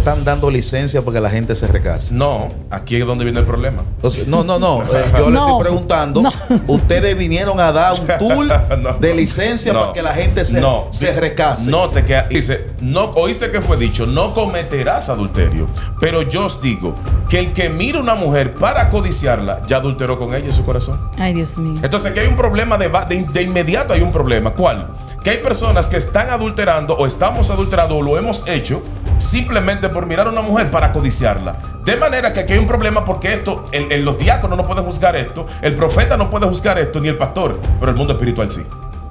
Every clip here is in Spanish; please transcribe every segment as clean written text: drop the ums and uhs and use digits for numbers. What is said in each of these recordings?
están dando licencia porque la gente se recase. No, aquí es donde viene el problema. Entonces, no. Yo le estoy preguntando. Ustedes vinieron a dar un tour de licencia para que la gente se recase. Note que dice, no, oíste que fue dicho, no cometerás adulterio. Pero yo os digo que el que mira a una mujer para codiciarla, ya adulteró con ella en su corazón. Ay, Dios mío. Entonces aquí hay un problema de inmediato hay un problema. ¿Cuál? Que hay personas que están adulterando o estamos adulterando o lo hemos hecho simplemente por mirar a una mujer para codiciarla. De manera que aquí hay un problema porque esto, los diáconos no pueden juzgar esto, el profeta no puede juzgar esto, ni el pastor, pero el mundo espiritual sí.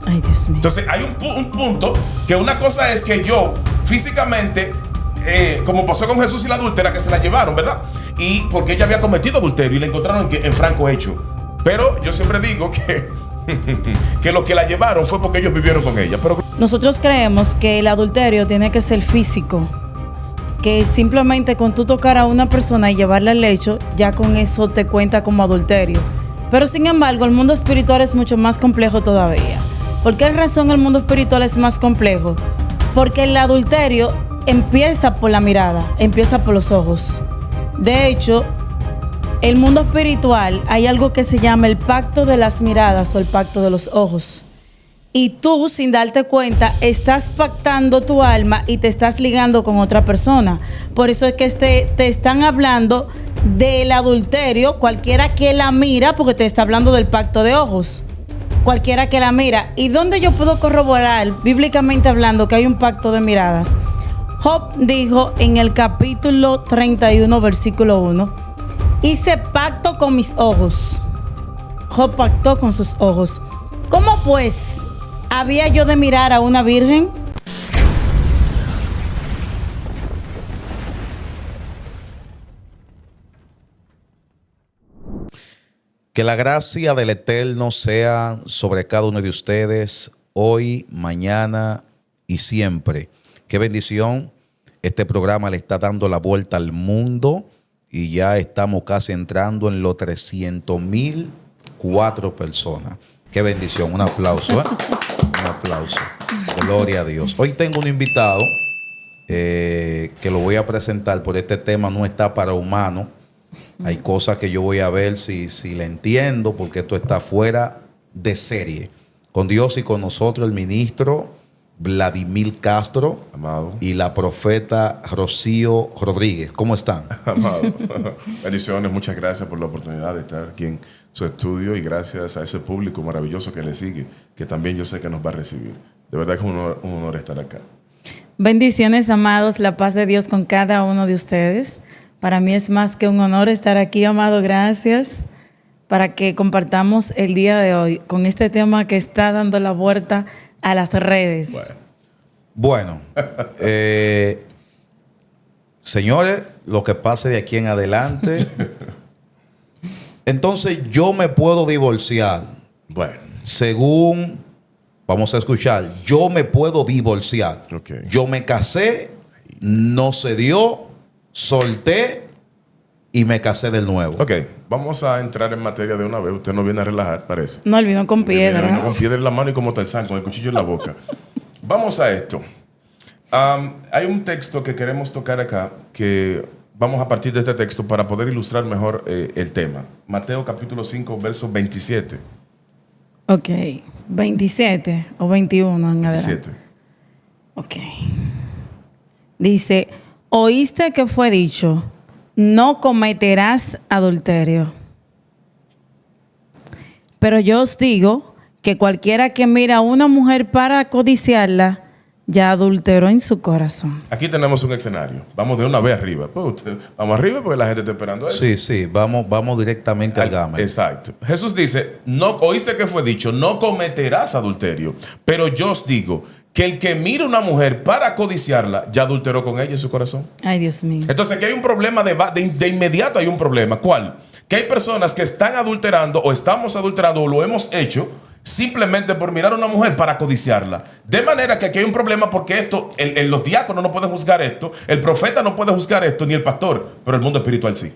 Ay, Dios mío. Entonces hay un punto que una cosa es que yo físicamente, como pasó con Jesús y la adúltera, que se la llevaron, ¿verdad? Y porque ella había cometido adulterio y la encontraron en franco hecho. Pero yo siempre digo que lo que la llevaron fue porque ellos vivieron con ella. Pero nosotros creemos que el adulterio tiene que ser físico. Que simplemente con tú tocar a una persona y llevarla al lecho, ya con eso te cuenta como adulterio. Pero sin embargo, el mundo espiritual es mucho más complejo todavía. ¿Por qué razón el mundo espiritual es más complejo? Porque el adulterio empieza por la mirada, empieza por los ojos. De hecho, el mundo espiritual hay algo que se llama el pacto de las miradas o el pacto de los ojos. Y tú, sin darte cuenta, estás pactando tu alma y te estás ligando con otra persona. Por eso es que te están hablando del adulterio, cualquiera que la mira, porque te está hablando del pacto de ojos. Cualquiera que la mira. ¿Y dónde yo puedo corroborar, bíblicamente hablando, que hay un pacto de miradas? Job dijo en el capítulo 31, versículo 1, hice pacto con mis ojos. Job pactó con sus ojos. ¿Cómo pues había yo de mirar a una virgen? Que la gracia del Eterno sea sobre cada uno de ustedes, hoy, mañana y siempre. Qué bendición. Este programa le está dando la vuelta al mundo y ya estamos casi entrando en los 300,004 personas. Qué bendición. Un aplauso, ¿eh? Un aplauso. Gloria a Dios. Hoy tengo un invitado que lo voy a presentar, por este tema no está para humanos. Hay cosas que yo voy a ver si le entiendo, porque esto está fuera de serie. Con Dios y con nosotros el ministro Vladimir Castro, amado, y la profeta Rocío Rodríguez. ¿Cómo están? Amado. Bendiciones, muchas gracias por la oportunidad de estar aquí en su estudio y gracias a ese público maravilloso que le sigue, que también yo sé que nos va a recibir. De verdad que es un honor estar acá. Bendiciones, amados, la paz de Dios con cada uno de ustedes. Para mí es más que un honor estar aquí, amado. Gracias para que compartamos el día de hoy con este tema que está dando la vuelta a las redes. Bueno, señores, lo que pase de aquí en adelante. Entonces yo me puedo divorciar. Bueno. Según, vamos a escuchar, yo me puedo divorciar. Okay. Yo me casé, no se dio, solté y me casé de nuevo. Ok, vamos a entrar en materia de una vez. Usted no viene a relajar, parece. No, él vino con piedra. Vino con piedra en la mano y como Tarzán, con el cuchillo en la boca. Vamos a esto. Hay un texto que queremos tocar acá, que vamos a partir de este texto para poder ilustrar mejor el tema. Mateo capítulo 5, verso 27. Ok, 27 o 21 en adelante. 27. Ok. Dice, oíste que fue dicho, no cometerás adulterio. Pero yo os digo que cualquiera que mira a una mujer para codiciarla, ya adulteró en su corazón. Aquí tenemos un escenario. Vamos de una vez arriba. Vamos arriba porque la gente está esperando eso. Sí, vamos directamente al gama. Exacto. Jesús dice, no, oíste que fue dicho, no cometerás adulterio. Pero yo os digo que el que mira a una mujer para codiciarla, ya adulteró con ella en su corazón. Ay, Dios mío. Entonces aquí hay un problema de inmediato hay un problema. ¿Cuál? Que hay personas que están adulterando o estamos adulterando o lo hemos hecho simplemente por mirar a una mujer para codiciarla. De manera que aquí hay un problema porque esto, los diáconos no pueden juzgar esto, el profeta no puede juzgar esto, ni el pastor, pero el mundo espiritual sí.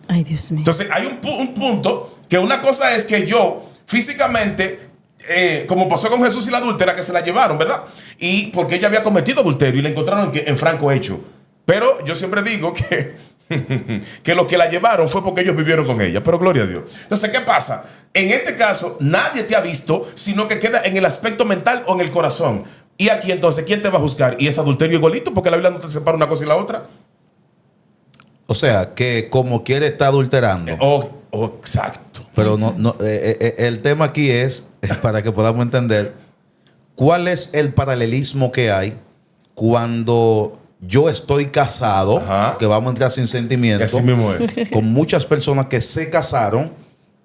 Ay, Dios mío. Entonces hay un punto que una cosa es que yo físicamente, como pasó con Jesús y la adúltera, que se la llevaron, ¿verdad? Y porque ella había cometido adulterio y la encontraron en franco hecho. Pero yo siempre digo que, que lo que la llevaron fue porque ellos vivieron con ella. Pero gloria a Dios. Entonces, ¿qué pasa? En este caso, nadie te ha visto, sino que queda en el aspecto mental o en el corazón. Y aquí entonces, ¿quién te va a juzgar? ¿Y es adulterio igualito? Porque la Biblia no te separa una cosa y la otra. O sea, que como quiere está adulterando. Exacto. Pero el tema aquí es, para que podamos entender, ¿cuál es el paralelismo que hay cuando yo estoy casado, Ajá. que vamos a entrar sin sentimiento, Así mismo es. con muchas personas que se casaron,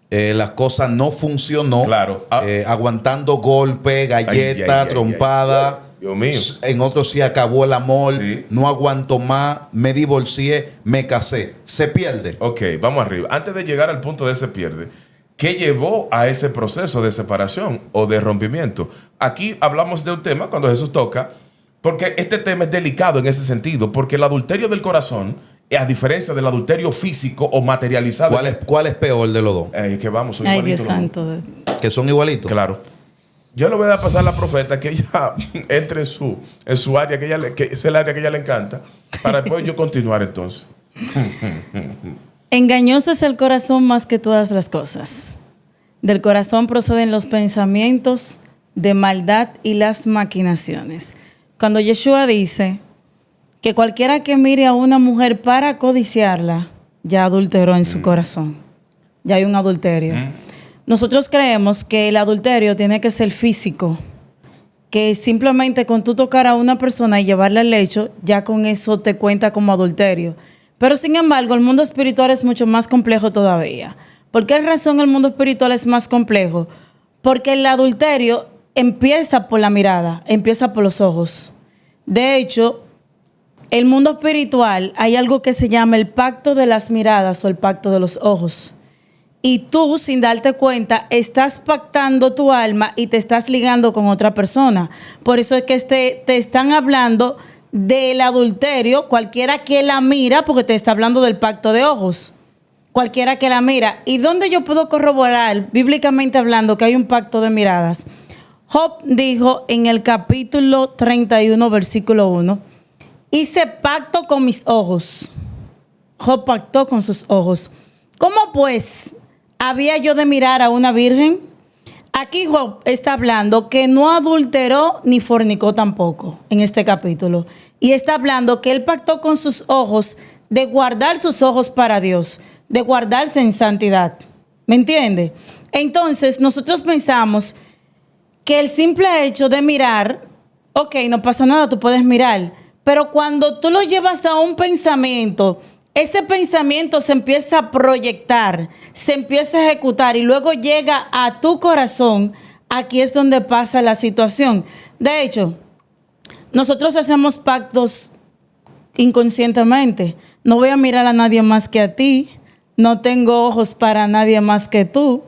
la cosa no funcionó, Claro. aguantando golpe, galleta, ay, trompada. Dios mío. En otros sí acabó el amor, Sí. no aguanto más, me divorcié, me casé. Se pierde. Ok, vamos arriba. Antes de llegar al punto de se pierde, ¿qué llevó a ese proceso de separación o de rompimiento? Aquí hablamos de un tema cuando Jesús toca, porque este tema es delicado en ese sentido, porque el adulterio del corazón, a diferencia del adulterio físico o materializado, ¿Cuál es peor de los dos? que vamos, son Ay, igualitos Dios los dos. santo. Que son igualitos. Claro. Yo le voy a dar pasar a la profeta que ella entre en su área, que es el área que ella le encanta, para después yo continuar entonces. Engañoso es el corazón más que todas las cosas. Del corazón proceden los pensamientos de maldad y las maquinaciones. Cuando Yeshua dice que cualquiera que mire a una mujer para codiciarla, ya adulteró en su corazón. Ya hay un adulterio. Nosotros creemos que el adulterio tiene que ser físico, que simplemente con tú tocar a una persona y llevarla al lecho, ya con eso te cuenta como adulterio. Pero sin embargo, el mundo espiritual es mucho más complejo todavía. ¿Por qué razón el mundo espiritual es más complejo? Porque el adulterio empieza por la mirada, empieza por los ojos. De hecho, el mundo espiritual hay algo que se llama el pacto de las miradas o el pacto de los ojos. Y tú, sin darte cuenta, estás pactando tu alma y te estás ligando con otra persona. Por eso es que te están hablando del adulterio, cualquiera que la mira, porque te está hablando del pacto de ojos. Cualquiera que la mira. ¿Y dónde yo puedo corroborar, bíblicamente hablando, que hay un pacto de miradas? Job dijo en el capítulo 31, versículo 1, hice pacto con mis ojos. Job pactó con sus ojos. ¿Cómo pues había yo de mirar a una virgen? Aquí Job está hablando que no adulteró ni fornicó tampoco en este capítulo. Y está hablando que él pactó con sus ojos de guardar sus ojos para Dios, de guardarse en santidad. ¿Me entiende? Entonces nosotros pensamos que el simple hecho de mirar, ok, no pasa nada, tú puedes mirar. Pero cuando tú lo llevas a un pensamiento, ese pensamiento se empieza a proyectar, se empieza a ejecutar y luego llega a tu corazón. Aquí es donde pasa la situación. De hecho, nosotros hacemos pactos inconscientemente. No voy a mirar a nadie más que a ti. No tengo ojos para nadie más que tú.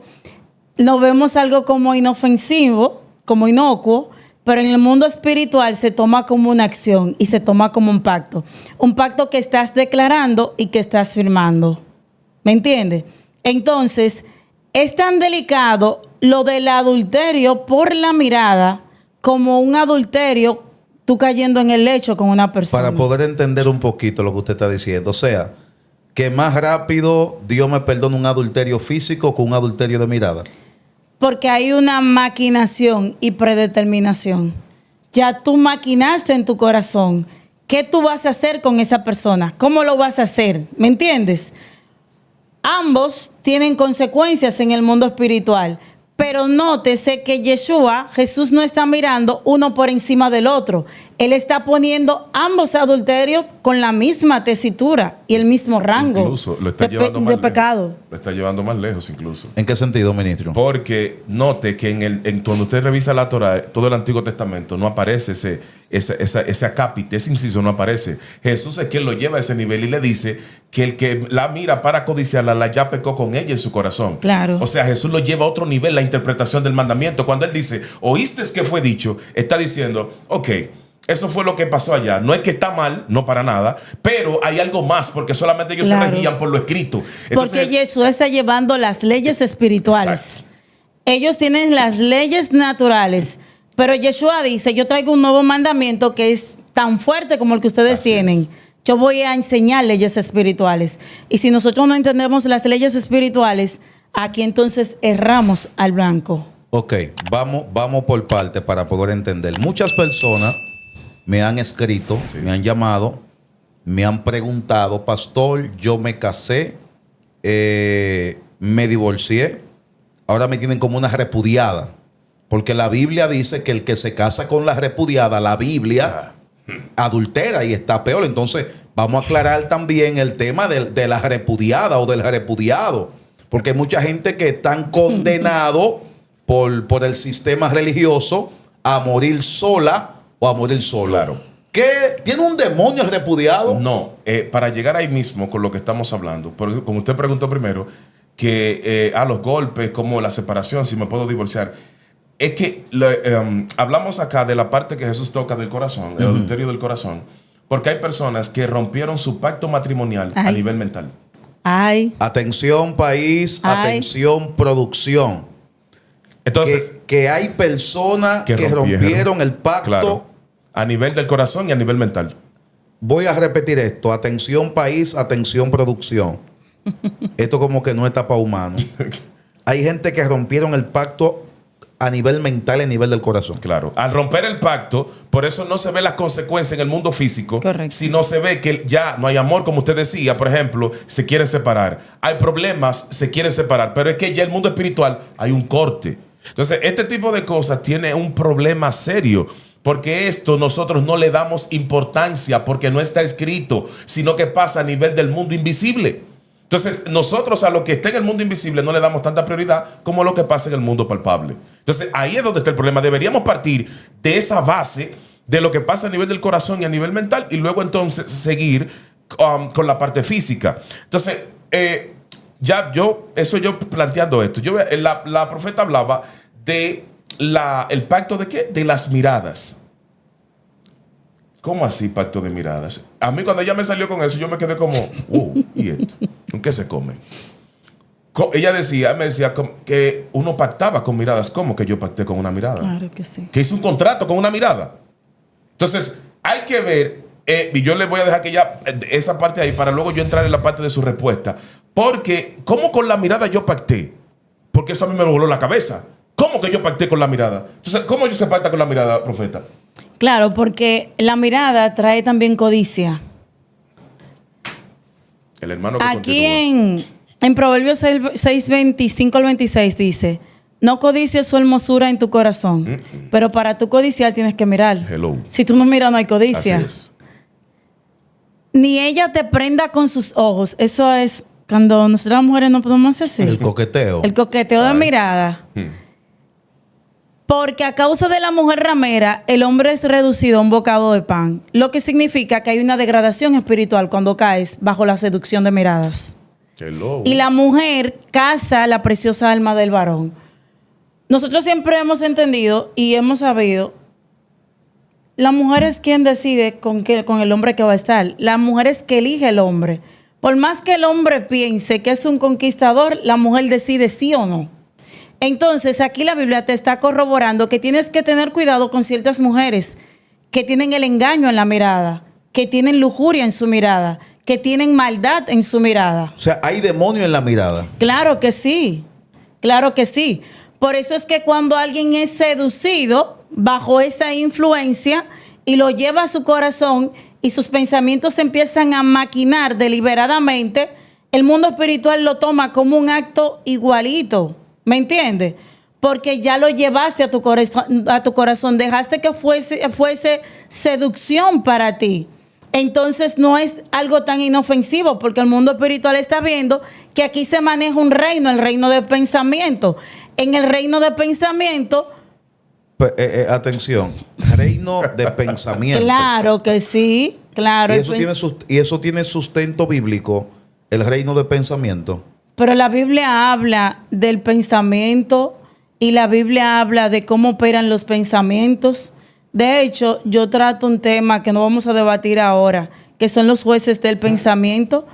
Lo vemos algo como inofensivo, como inocuo, pero en el mundo espiritual se toma como una acción y se toma como un pacto. Un pacto que estás declarando y que estás firmando. ¿Me entiendes? Entonces, es tan delicado lo del adulterio por la mirada como un adulterio tú cayendo en el lecho con una persona. Para poder entender un poquito lo que usted está diciendo. O sea, que más rápido Dios me perdona un adulterio físico que un adulterio de mirada. Porque hay una maquinación y predeterminación. Ya tú maquinaste en tu corazón. ¿Qué tú vas a hacer con esa persona? ¿Cómo lo vas a hacer? ¿Me entiendes? Ambos tienen consecuencias en el mundo espiritual. Pero nótese que Yeshua, Jesús no está mirando uno por encima del otro. Él está poniendo ambos adulterios con la misma tesitura y el mismo rango Incluso lo está llevando más de lejos. pecado. Lo está llevando más lejos incluso. ¿En qué sentido, ministro? Porque note que cuando usted revisa la Torah, todo el Antiguo Testamento, no aparece ese acápite, ese inciso no aparece. Jesús es quien lo lleva a ese nivel y le dice que el que la mira para codiciarla, la ya pecó con ella en su corazón. Claro. O sea, Jesús lo lleva a otro nivel, la interpretación del mandamiento. Cuando él dice, oíste que fue dicho, está diciendo, ok, eso fue lo que pasó allá. No es que está mal, no para nada, pero hay algo más, porque solamente ellos Claro. se regían por lo escrito. Porque Jesús está llevando las leyes espirituales. Exacto. Ellos tienen las leyes naturales. Pero Yeshua dice, yo traigo un nuevo mandamiento que es tan fuerte como el que ustedes Así tienen. es. Yo voy a enseñar leyes espirituales. Y si nosotros no entendemos las leyes espirituales, aquí entonces erramos al blanco. Ok, vamos por parte para poder entender. Muchas personas me han escrito, me han llamado, me han preguntado, pastor, yo me casé, me divorcié, ahora me tienen como una repudiada. Porque la Biblia dice que el que se casa con la repudiada, la Biblia adultera y está peor. Entonces, vamos a aclarar también el tema de la repudiada o del repudiado. Porque hay mucha gente que están condenados por el sistema religioso a morir sola o a morir solo. Claro. ¿Qué? ¿Tiene un demonio el repudiado? No, para llegar ahí mismo con lo que estamos hablando, porque como usted preguntó primero, que a los golpes, como la separación, si me puedo divorciar, es que hablamos acá de la parte que Jesús toca del corazón, el adulterio del corazón, porque hay personas que rompieron su pacto matrimonial a nivel mental. Ay. Atención país, atención producción. Entonces, que hay personas que rompieron el pacto. Claro, a nivel del corazón y a nivel mental. Voy a repetir esto. Atención país, atención producción. Esto como que no está para humano. Hay gente que rompieron el pacto a nivel mental y a nivel del corazón. Claro. Al romper el pacto, por eso no se ve las consecuencias en el mundo físico. Correcto. Sino se ve que ya no hay amor, como usted decía. Por ejemplo, se quieren separar. Hay problemas, se quieren separar. Pero es que ya el mundo espiritual hay un corte. Entonces, este tipo de cosas tiene un problema serio. Porque esto nosotros no le damos importancia porque no está escrito, sino que pasa a nivel del mundo invisible. Entonces, nosotros a lo que está en el mundo invisible no le damos tanta prioridad como lo que pasa en el mundo palpable. Entonces, ahí es donde está el problema. Deberíamos partir de esa base de lo que pasa a nivel del corazón y a nivel mental y luego entonces seguir con la parte física. Entonces, yo planteando esto, la profeta hablaba de el pacto de ¿qué? De las miradas. ¿Cómo así pacto de miradas? A mí cuando ella me salió con eso, yo me quedé como, ¿y esto? ¿Con qué se come? Ella me decía que uno pactaba con miradas. ¿Cómo que yo pacté con una mirada? Claro que sí. Que hice un contrato con una mirada. Entonces, hay que ver, y yo le voy a dejar que ya esa parte ahí para luego yo entrar en la parte de su respuesta. Porque, ¿cómo con la mirada yo pacté? Porque eso a mí me voló la cabeza. ¿Cómo que yo pacté con la mirada? Entonces, ¿cómo yo se pacta con la mirada, profeta? Claro, porque la mirada trae también codicia. El hermano que aquí en Proverbios 6, 25 al 26 dice: no codicies su hermosura en tu corazón, pero para tu codiciar tienes que mirar. Hello. Si tú no miras, no hay codicia. Así es. Ni ella te prenda con sus ojos. Eso es cuando nosotras las mujeres no podemos hacer. El coqueteo. El coqueteo de mirada. Porque a causa de la mujer ramera, el hombre es reducido a un bocado de pan. Lo que significa que hay una degradación espiritual cuando caes bajo la seducción de miradas. Hello. Y la mujer caza la preciosa alma del varón. Nosotros siempre hemos entendido y hemos sabido, la mujer es quien decide con el hombre que va a estar. La mujer es que elige el hombre. Por más que el hombre piense que es un conquistador, la mujer decide sí o no. Entonces, aquí la Biblia te está corroborando que tienes que tener cuidado con ciertas mujeres que tienen el engaño en la mirada, que tienen lujuria en su mirada, que tienen maldad en su mirada. O sea, hay demonio en la mirada. Claro que sí, claro que sí. Por eso es que cuando alguien es seducido bajo esa influencia y lo lleva a su corazón y sus pensamientos se empiezan a maquinar deliberadamente, el mundo espiritual lo toma como un acto igualito. ¿Me entiendes? Porque ya lo llevaste a tu corazón, dejaste que fuese seducción para ti. Entonces no es algo tan inofensivo, porque el mundo espiritual está viendo que aquí se maneja un reino, el reino del pensamiento. En el reino del pensamiento... Atención, reino de pensamiento. Claro que sí, claro. Y eso tiene sustento bíblico, el reino de pensamiento. Pero la Biblia habla del pensamiento y la Biblia habla de cómo operan los pensamientos. De hecho, yo trato un tema que no vamos a debatir ahora, que son los jueces del pensamiento,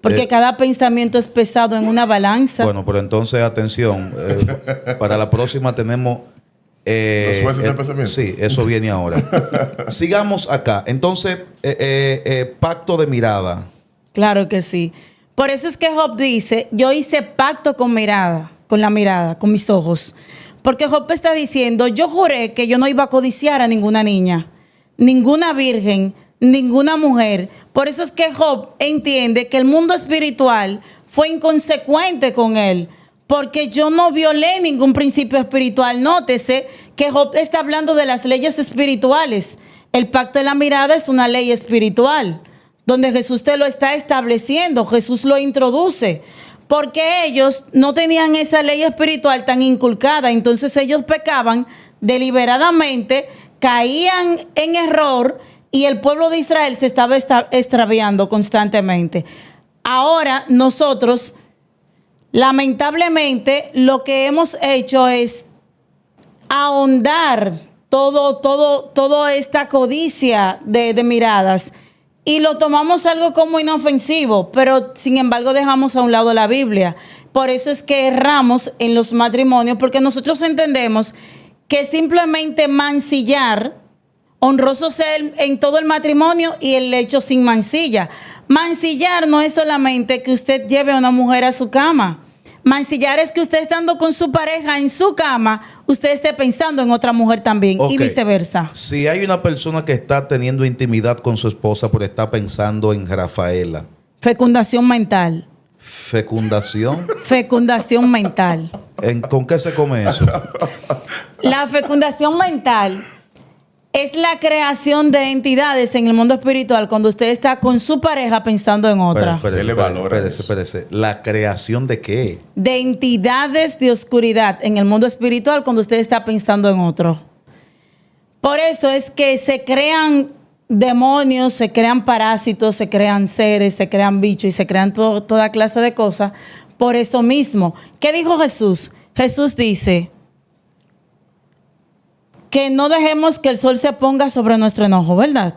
porque cada pensamiento es pesado en una balanza. Bueno, pero entonces, atención, para la próxima tenemos Los jueces del pensamiento. Sí, eso viene ahora. Sigamos acá. Entonces, pacto de mirada. Claro que sí. Por eso es que Job dice, yo hice pacto con la mirada, con mis ojos. Porque Job está diciendo, yo juré que yo no iba a codiciar a ninguna niña, ninguna virgen, ninguna mujer. Por eso es que Job entiende que el mundo espiritual fue inconsecuente con él. Porque yo no violé ningún principio espiritual. Nótese que Job está hablando de las leyes espirituales. El pacto de la mirada es una ley espiritual, donde Jesús te lo está estableciendo, Jesús lo introduce, porque ellos no tenían esa ley espiritual tan inculcada, entonces ellos pecaban deliberadamente, caían en error y el pueblo de Israel se estaba extraviando constantemente. Ahora nosotros, lamentablemente, lo que hemos hecho es ahondar toda esta codicia de miradas y lo tomamos algo como inofensivo, pero sin embargo dejamos a un lado la Biblia. Por eso es que erramos en los matrimonios, porque nosotros entendemos que simplemente mancillar, honroso ser en todo el matrimonio y el lecho sin mancilla. Mancillar no es solamente que usted lleve a una mujer a su cama. Mancillar es que usted estando con su pareja en su cama, usted esté pensando en otra mujer también, Ok. y viceversa. Si hay una persona que está teniendo intimidad con su esposa, pero está pensando en Rafaela, Fecundación mental. fecundación, Fecundación mental. ¿con qué se come eso? La fecundación mental es la creación de entidades en el mundo espiritual cuando usted está con su pareja pensando en otra. Dele valor a eso. Espérese. ¿La creación de qué? De entidades de oscuridad en el mundo espiritual cuando usted está pensando en otro. Por eso es que se crean demonios, se crean parásitos, se crean seres, se crean bichos y se crean toda clase de cosas por eso mismo. ¿Qué dijo Jesús? Jesús dice que no dejemos que el sol se ponga sobre nuestro enojo, ¿verdad?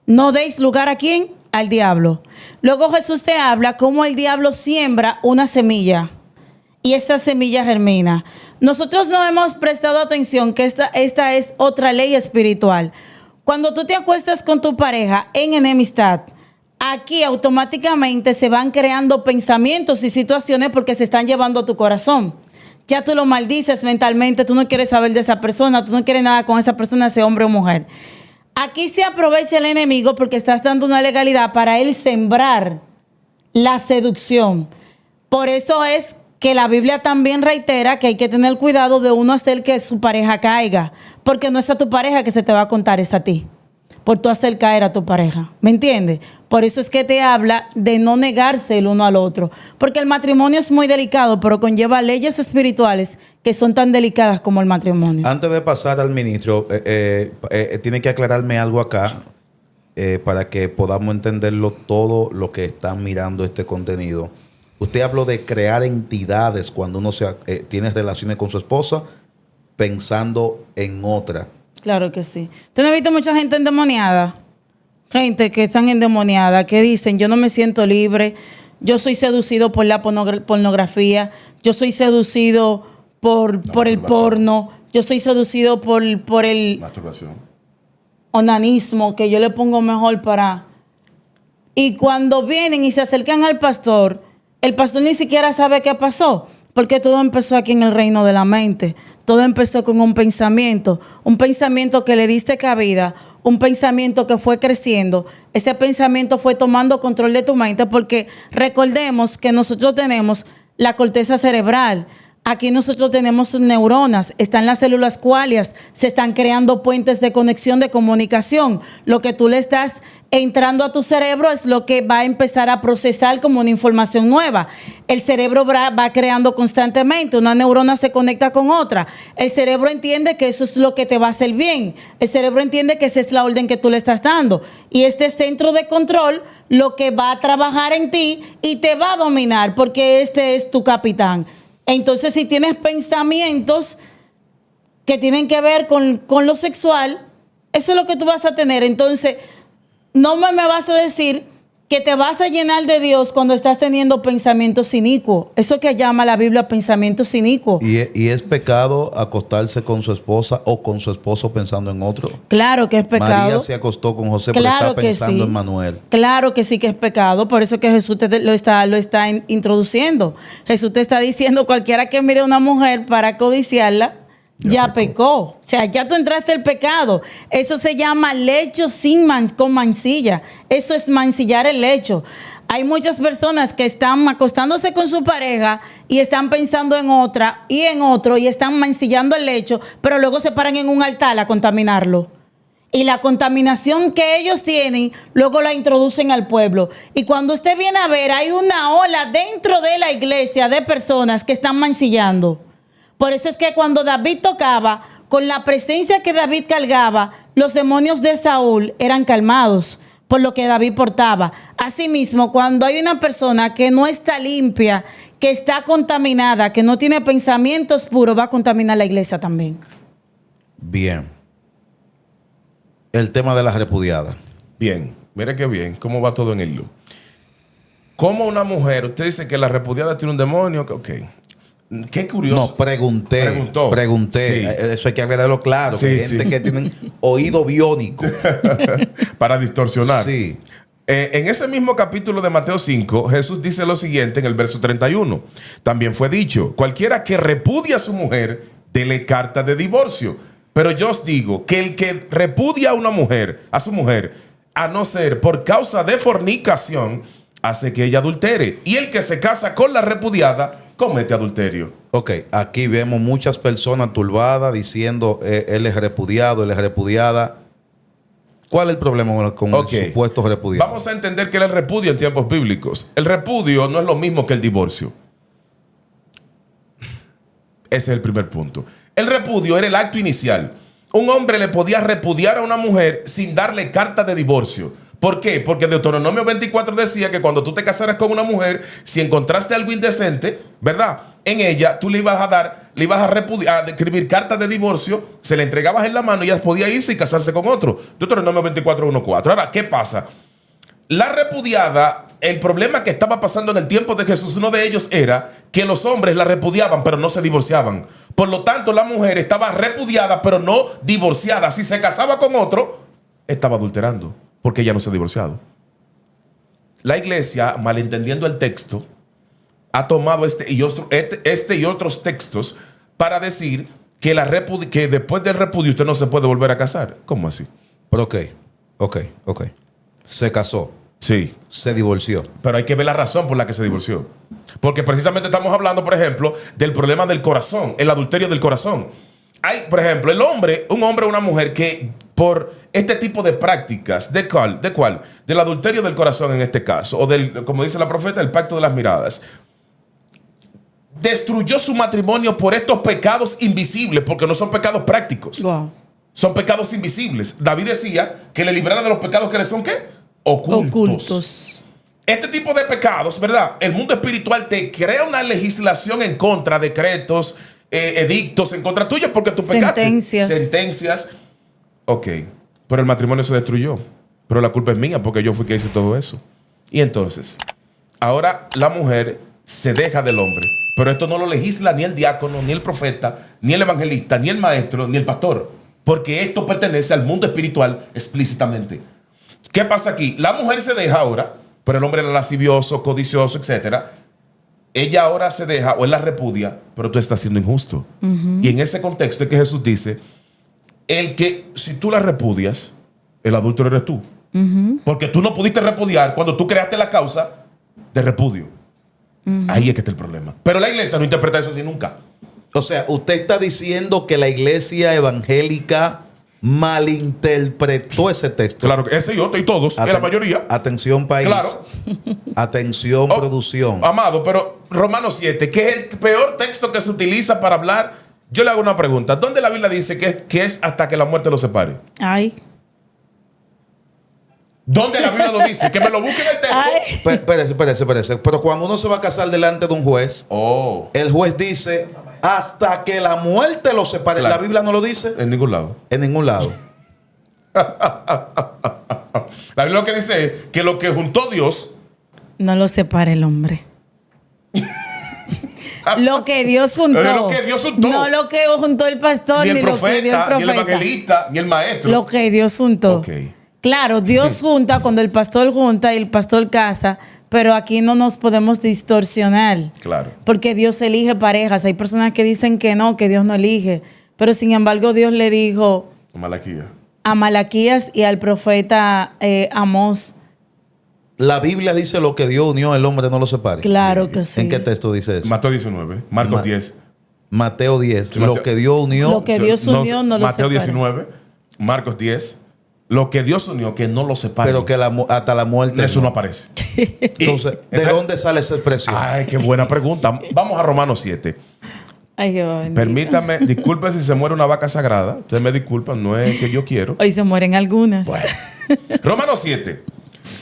No deis lugar a ¿quién? Al diablo. Luego Jesús te habla cómo el diablo siembra una semilla y esta semilla germina. Nosotros no hemos prestado atención que esta es otra ley espiritual. Cuando tú te acuestas con tu pareja en enemistad, aquí automáticamente se van creando pensamientos y situaciones porque se están llevando a tu corazón. Ya tú lo maldices mentalmente, tú no quieres saber de esa persona, tú no quieres nada con esa persona, sea hombre o mujer. Aquí se aprovecha el enemigo porque estás dando una legalidad para él sembrar la seducción. Por eso es que la Biblia también reitera que hay que tener cuidado de uno hacer que su pareja caiga, porque no es a tu pareja que se te va a contar, es a ti, por tú hacer caer a tu pareja, ¿me entiendes? Por eso es que te habla de no negarse el uno al otro, porque el matrimonio es muy delicado, pero conlleva leyes espirituales que son tan delicadas como el matrimonio. Antes de pasar al ministro, tiene que aclararme algo acá para que podamos entenderlo todo lo que están mirando este contenido. Usted habló de crear entidades cuando uno tiene relaciones con su esposa pensando en otra. Claro que sí. ¿Usted no ha visto mucha gente endemoniada? Gente que están endemoniada, que dicen, yo no me siento libre, yo soy seducido por la pornografía, yo soy seducido por el porno, yo soy seducido por el Masturbación. onanismo, que yo le pongo mejor para... Y cuando vienen y se acercan al pastor, el pastor ni siquiera sabe qué pasó, porque todo empezó aquí en el reino de la mente. Todo empezó con un pensamiento que le diste cabida, un pensamiento que fue creciendo. Ese pensamiento fue tomando control de tu mente, porque recordemos que nosotros tenemos la corteza cerebral. Aquí nosotros tenemos neuronas, están las células cuálias, se están creando puentes de conexión, de comunicación. Lo que tú le estás entrando a tu cerebro es lo que va a empezar a procesar como una información nueva. El cerebro va creando constantemente, una neurona se conecta con otra. El cerebro entiende que eso es lo que te va a hacer bien. El cerebro entiende que esa es la orden que tú le estás dando. Y este centro de control lo que va a trabajar en ti y te va a dominar, porque este es tu capitán. Entonces, si tienes pensamientos que tienen que ver con lo sexual, eso es lo que tú vas a tener. Entonces, no me vas a decir que te vas a llenar de Dios cuando estás teniendo pensamientos inicuos. Eso que llama la Biblia pensamientos inicuos. ¿Y es pecado acostarse con su esposa o con su esposo pensando en otro? Claro que es pecado. María se acostó con José porque Claro está que pensando sí. en Manuel. Claro que sí que es pecado, por eso que Jesús lo está introduciendo. Jesús te está diciendo, cualquiera que mire a una mujer para codiciarla, ya pecó. O sea, ya tú entraste el pecado. Eso se llama lecho con mancilla. Eso es mancillar el lecho. Hay muchas personas que están acostándose con su pareja y están pensando en otra y en otro y están mancillando el lecho, pero luego se paran en un altar a contaminarlo. Y la contaminación que ellos tienen, luego la introducen al pueblo. Y cuando usted viene a ver, hay una ola dentro de la iglesia de personas que están mancillando. Por eso es que cuando David tocaba, con la presencia que David cargaba, los demonios de Saúl eran calmados por lo que David portaba. Asimismo, cuando hay una persona que no está limpia, que está contaminada, que no tiene pensamientos puros, va a contaminar la iglesia también. Bien. El tema de la repudiada. Bien, mire qué bien, cómo va todo en el hilo. Como una mujer, usted dice que la repudiada tiene un demonio, ok. Qué curioso. No, pregunté. Sí. Eso hay que aclararlo claro. Sí, Que hay gente sí. que tiene oído biónico. Para distorsionar. Sí. En ese mismo capítulo de Mateo 5, Jesús dice lo siguiente en el verso 31. También fue dicho, cualquiera que repudia a su mujer, dele carta de divorcio. Pero yo os digo que el que repudia a una mujer, a su mujer, a no ser por causa de fornicación, hace que ella adultere. Y el que se casa con la repudiada, comete adulterio. Ok, aquí vemos muchas personas turbadas diciendo él es repudiado, él es repudiada. ¿Cuál es el problema con Ok. el supuesto repudiado? Vamos a entender que el repudio en tiempos bíblicos. El repudio no es lo mismo que el divorcio. Ese es el primer punto. El repudio era el acto inicial. Un hombre le podía repudiar a una mujer sin darle carta de divorcio. ¿Por qué? Porque Deuteronomio 24 decía que cuando tú te casaras con una mujer, si encontraste algo indecente, ¿verdad? En ella, tú le ibas a dar, le ibas a repudiar, a escribir cartas de divorcio, se le entregabas en la mano y ella podía irse y casarse con otro. Deuteronomio 24, 1, 4. Ahora, ¿qué pasa? La repudiada, el problema que estaba pasando en el tiempo de Jesús, uno de ellos era que los hombres la repudiaban, pero no se divorciaban. Por lo tanto, la mujer estaba repudiada, pero no divorciada. Si se casaba con otro, estaba adulterando, porque ella no se ha divorciado. La iglesia, malentendiendo el texto, ha tomado este y otros textos para decir que, que después del repudio usted no se puede volver a casar. ¿Cómo así? Pero ok. Se casó, Sí. se divorció. Pero hay que ver la razón por la que se divorció. Porque precisamente estamos hablando, por ejemplo, del problema del corazón, el adulterio del corazón. Hay, por ejemplo, un hombre o una mujer que por este tipo de prácticas, ¿de cuál? Del adulterio del corazón en este caso, o del, como dice la profeta, el pacto de las miradas. Destruyó su matrimonio por estos pecados invisibles, porque no son pecados prácticos. Wow. Son pecados invisibles. David decía que le librara de los pecados que le son, ¿qué? Ocultos. Este tipo de pecados, ¿verdad? El mundo espiritual te crea una legislación en contra, decretos, edictos en contra tuya porque tú pecaste. Sentencias. Ok. Pero el matrimonio se destruyó. Pero la culpa es mía porque yo fui que hice todo eso. Y entonces, ahora la mujer se deja del hombre. Pero esto no lo legisla ni el diácono, ni el profeta, ni el evangelista, ni el maestro, ni el pastor. Porque esto pertenece al mundo espiritual explícitamente. ¿Qué pasa aquí? La mujer se deja ahora, pero el hombre era lascivioso, codicioso, etc. Ella ahora se deja o él la repudia, pero tú estás siendo injusto. Y en ese contexto es que Jesús dice, si tú la repudias, el adúltero eres tú. Porque tú no pudiste repudiar cuando tú creaste la causa de repudio. Ahí es que está el problema. Pero la iglesia no interpreta eso así nunca. O sea, usted está diciendo que la iglesia evangélica malinterpretó ese texto. Claro, ese y otro y todos, la mayoría. Atención, país. Claro. Atención, producción. Amado, pero Romanos 7, que es el peor texto que se utiliza para hablar. Yo le hago una pregunta. ¿Dónde la Biblia dice que es hasta que la muerte los separe? Ay. ¿Dónde la Biblia lo dice? Que me lo busquen el texto. Espérese. Pero cuando uno se va a casar delante de un juez, el juez dice hasta que la muerte los separe. Claro. La Biblia no lo dice En ningún lado. en ningún lado. La Biblia lo que dice es que lo que juntó Dios, No lo separe el hombre. Lo que Dios juntó. Lo que Dios juntó. No lo que juntó el pastor, ni el lo que dio el profeta, ni el profeta. evangelista, ni el maestro. Lo que Dios juntó. Ok. Claro, Dios junta cuando el pastor junta y el pastor casa, pero aquí no nos podemos distorsionar. Claro. Porque Dios elige parejas. Hay personas que dicen que Dios no elige. Pero sin embargo, Dios le dijo Malaquía. a Malaquías y al profeta Amós. La Biblia dice lo que Dios unió, el hombre no lo separe. Claro que sí. ¿En qué texto dice eso? Mateo 19, Marcos 10. Mateo 10. Sí, Lo Mateo. que Dios unió. Lo que Dios unió no lo Mateo separe. 19, Marcos 10. Lo que Dios unió, que no lo separe. Pero que hasta la muerte. Eso no aparece. Entonces, ¿de dónde sale esa expresión? Ay, qué buena pregunta. Vamos a Romanos 7. Ay, Jehová bendito. Permítame, disculpe si se muere una vaca sagrada. Ustedes me disculpan, no es que yo quiero. Hoy se mueren algunas. Bueno. Romanos 7.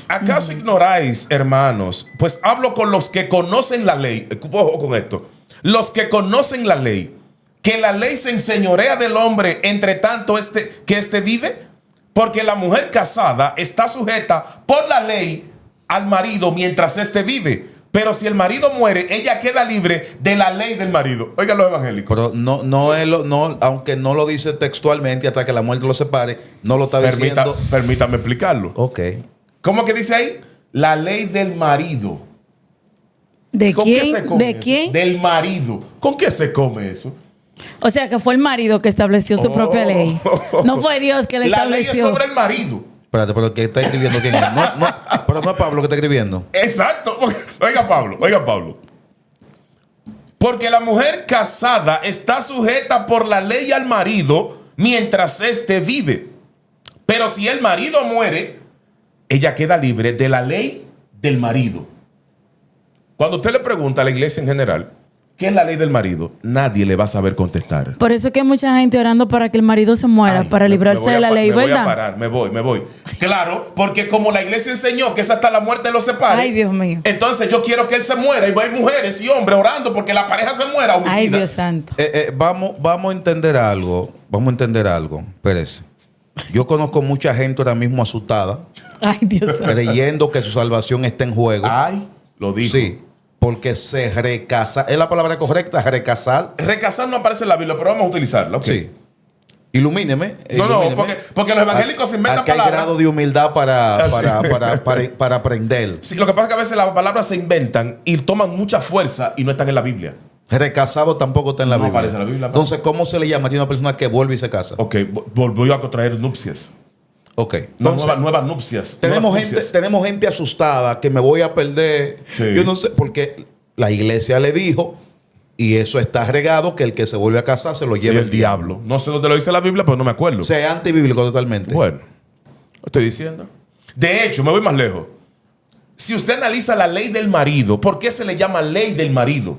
¿Acaso ignoráis, hermanos? Pues hablo con los que conocen la ley. Ojo con esto. Los que conocen la ley, que la ley se enseñorea del hombre entre tanto que éste vive. Porque la mujer casada está sujeta por la ley al marido mientras éste vive. Pero si el marido muere, ella queda libre de la ley del marido. Oigan los evangélicos. Pero no, aunque no lo dice textualmente hasta que la muerte lo separe, no lo está diciendo. Permítame explicarlo. Ok. ¿Cómo que dice ahí? La ley del marido. ¿De ¿Con qué se quién? come ¿De eso? quién? Del marido. ¿Con qué se come eso? O sea, que fue el marido que estableció su propia ley. No fue Dios que le La ley estableció. es sobre el marido. Espérate, pero el que está escribiendo quién es. Pero no es Pablo que está escribiendo. Exacto. Oiga Pablo. Porque la mujer casada está sujeta por la ley al marido mientras éste vive. Pero si el marido muere, ella queda libre de la ley del marido. Cuando usted le pregunta a la iglesia en general, ¿qué es la ley del marido? Nadie le va a saber contestar. Por eso es que hay mucha gente orando para que el marido se muera, Ay, para librarse de la ley, me voy ¿verdad? a parar, me voy. Claro, porque como la iglesia enseñó que es hasta la muerte los separe. Ay, Dios mío. Entonces yo quiero que él se muera y hay mujeres y hombres orando porque la pareja se muera. Homicidas. Ay, Dios santo. Vamos a entender algo. Pérez. Yo conozco mucha gente ahora mismo asustada, Ay, Dios santo. creyendo que su salvación está en juego. Ay, lo dijo. Sí, porque se recasa. ¿Es la palabra correcta? Recasar. Recasar no aparece en la Biblia, pero vamos a utilizarla. ok. Sí. Ilumíneme. No, porque los evangélicos se inventan Aquí hay palabras. grado de humildad para aprender. Sí, lo que pasa es que a veces las palabras se inventan y toman mucha fuerza y no están en la Biblia. Recasado tampoco está en la No Biblia. aparece en la Biblia, Entonces, ¿cómo se le llamaría a una persona que vuelve y se casa? Ok, volvió a contraer nupcias. Ok. No, Entonces, nuevas nupcias. tenemos nuevas gente, nupcias. tenemos gente asustada que me voy a perder. Sí. Yo no sé, porque la iglesia le dijo, y eso está regado, que el que se vuelve a casar se lo Y lleva el diablo. No sé dónde lo dice la Biblia, pero no me acuerdo. O sea, es antibíblico totalmente. Bueno, lo estoy diciendo. De hecho, me voy más lejos. Si usted analiza la ley del marido, ¿por qué se le llama ley del marido?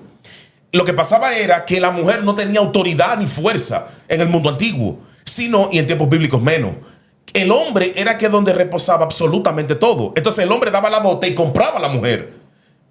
Lo que pasaba era que la mujer no tenía autoridad ni fuerza en el mundo antiguo, sino, y en tiempos bíblicos menos. El hombre era que donde reposaba absolutamente todo. Entonces el hombre daba la dote y compraba a la mujer.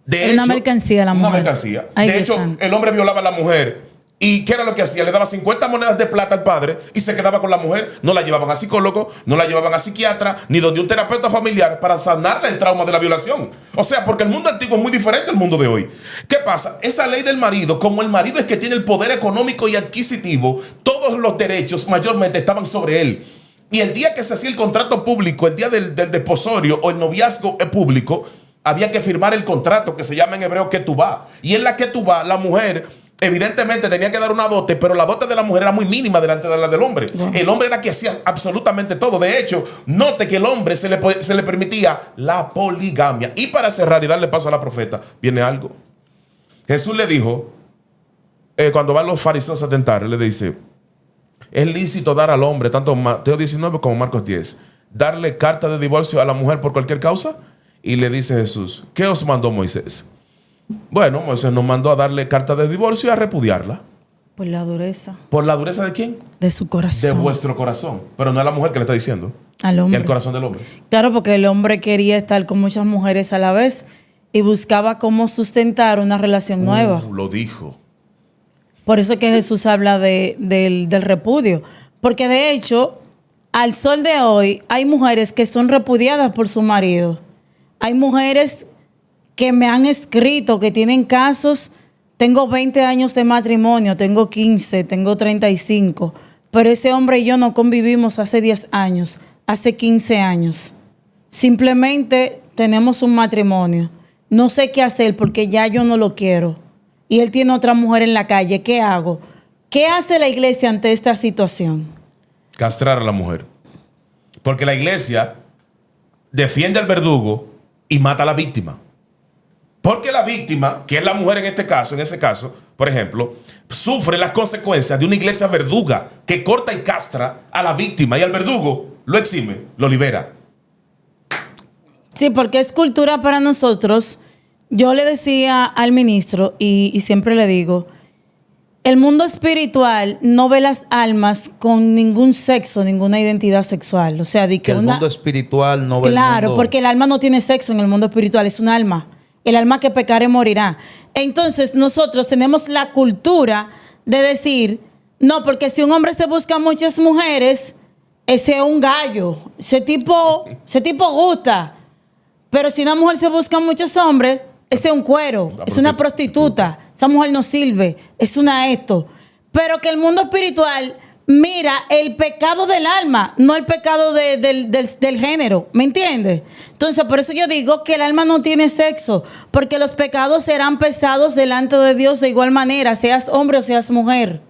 De Una mercancía la Una mujer. mercancía. Ay, De Dios hecho, santo. el hombre violaba a la mujer. ¿Y qué era lo que hacía? Le daba 50 monedas de plata al padre y se quedaba con la mujer. No la llevaban a psicólogo, no la llevaban a psiquiatra, ni donde un terapeuta familiar para sanarle el trauma de la violación. O sea, porque el mundo antiguo es muy diferente al mundo de hoy. ¿Qué pasa? Esa ley del marido, como el marido es que tiene el poder económico y adquisitivo, todos los derechos mayormente estaban sobre él. Y el día que se hacía el contrato público, el día del desposorio o el noviazgo público, había que firmar el contrato que se llama en hebreo ketubá. Y en la ketubá, la mujer evidentemente tenía que dar una dote, pero la dote de la mujer era muy mínima delante de la del hombre. El hombre era que hacía absolutamente todo. De hecho, note que el hombre se le permitía la poligamia. Y para cerrar y darle paso a la profeta, viene algo. Jesús le dijo, cuando van los fariseos a tentar, le dice, es lícito dar al hombre, tanto Mateo 19 como Marcos 10, darle carta de divorcio a la mujer por cualquier causa. Y le dice Jesús, ¿qué os mandó Moisés? Bueno, Moisés nos mandó a darle carta de divorcio y a repudiarla. Por la dureza ¿Por la dureza de quién? de su corazón. De vuestro corazón. Pero no es la mujer que le está diciendo. Al hombre. El corazón del hombre. Claro, porque el hombre quería estar con muchas mujeres a la vez y buscaba cómo sustentar una relación nueva. Lo dijo. Por eso es que Jesús habla del repudio. Porque de hecho, al sol de hoy hay mujeres que son repudiadas por su marido. Hay mujeres que me han escrito que tienen casos. Tengo 20 años de matrimonio, tengo 15, tengo 35, pero ese hombre y yo no convivimos hace 10 años, hace 15 años. Simplemente tenemos un matrimonio. No sé qué hacer porque ya yo no lo quiero. Y él tiene otra mujer en la calle. ¿Qué hago? ¿Qué hace la iglesia ante esta situación? Castrar a la mujer. Porque la iglesia defiende al verdugo y mata a la víctima. Porque la víctima, que es la mujer en ese caso, por ejemplo, sufre las consecuencias de una iglesia verduga que corta y castra a la víctima y al verdugo lo exime, lo libera. Sí, porque es cultura para nosotros. Yo le decía al ministro y siempre le digo, el mundo espiritual no ve las almas con ningún sexo, ninguna identidad sexual. O sea, de Que el mundo espiritual no ve el Claro, mundo. porque el alma no tiene sexo en el mundo espiritual, es un alma. El alma que pecare morirá. Entonces nosotros tenemos la cultura de decir, no, porque si un hombre se busca muchas mujeres, ese es un gallo. Ese tipo gusta. Pero si una mujer se busca muchos hombres, ese es un cuero, es una prostituta. Esa mujer no sirve, es una esto. Pero que el mundo espiritual mira el pecado del alma, no el pecado del género. ¿Me entiendes? Entonces, por eso yo digo que el alma no tiene sexo, porque los pecados serán pesados delante de Dios de igual manera, seas hombre o seas mujer.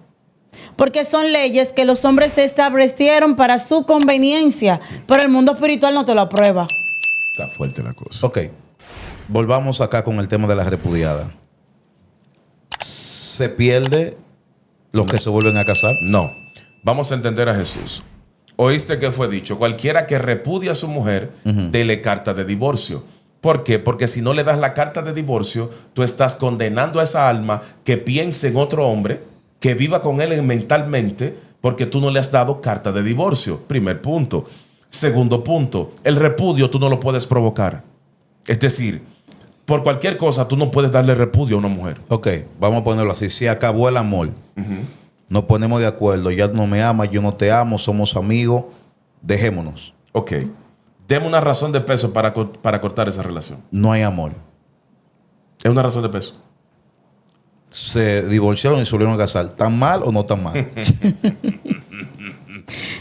Porque son leyes que los hombres se establecieron para su conveniencia, pero el mundo espiritual no te lo aprueba. Está fuerte la cosa. Ok, volvamos acá con el tema de la repudiada. ¿Se pierde los que se vuelven a casar? No. Vamos a entender a Jesús. Oíste que fue dicho, cualquiera que repudia a su mujer, dele carta de divorcio. ¿Por qué? Porque si no le das la carta de divorcio, tú estás condenando a esa alma que piense en otro hombre, que viva con él mentalmente, porque tú no le has dado carta de divorcio. Primer punto. Segundo punto, el repudio tú no lo puedes provocar. Es decir, por cualquier cosa tú no puedes darle repudio a una mujer. Ok, vamos a ponerlo así. Si acabó el amor, nos ponemos de acuerdo, ya no me amas, yo no te amo, somos amigos, dejémonos. Ok. Deme una razón de peso para cortar esa relación. No hay amor. Es una razón de peso. Se divorciaron y se volvieron a casar. ¿Tan mal o no tan mal?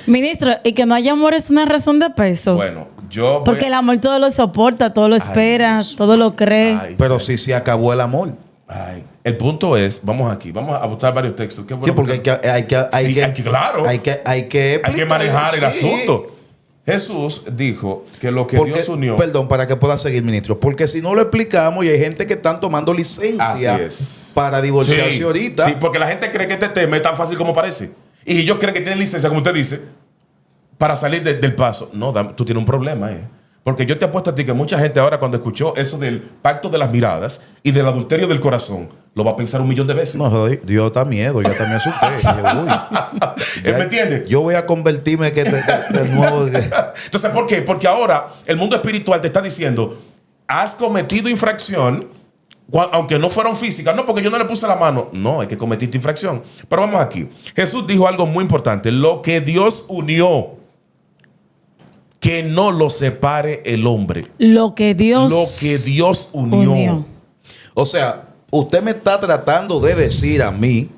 Ministro, y que no haya amor es una razón de peso. Bueno, yo voy Porque el amor todo lo soporta, todo lo espera, Dios todo lo cree. Ay, Pero si se acabó el amor. ay. El punto es, vamos a buscar varios textos. Qué bueno Sí, porque hay que claro. hay que Hay que manejar el sí. asunto. Jesús dijo que lo que Porque, Dios unió. perdón, para que pueda seguir, ministro. Porque si no lo explicamos y hay gente que están tomando licencia Así es. para divorciarse Sí, ahorita. sí, porque la gente cree que este tema es tan fácil como parece. Y ellos creen que tienen licencia, como usted dice, para salir del paso. No, tú tienes un problema, Porque yo te apuesto a ti que mucha gente ahora cuando escuchó eso del pacto de las miradas y del adulterio del corazón, lo va a pensar 1.000.000 de veces. No, Dios está miedo, ya también asusté. Dije, uy, ¿Me entiendes? Yo voy a convertirme de nuevo. Entonces, ¿por qué? Porque ahora el mundo espiritual te está diciendo, has cometido infracción, aunque no fueron físicas. No, porque yo no le puse la mano. No, es que cometiste infracción. Pero vamos aquí. Jesús dijo algo muy importante. Lo que Dios unió, que no lo separe el hombre. Lo que Dios unió. O sea, usted me está tratando de decir a mí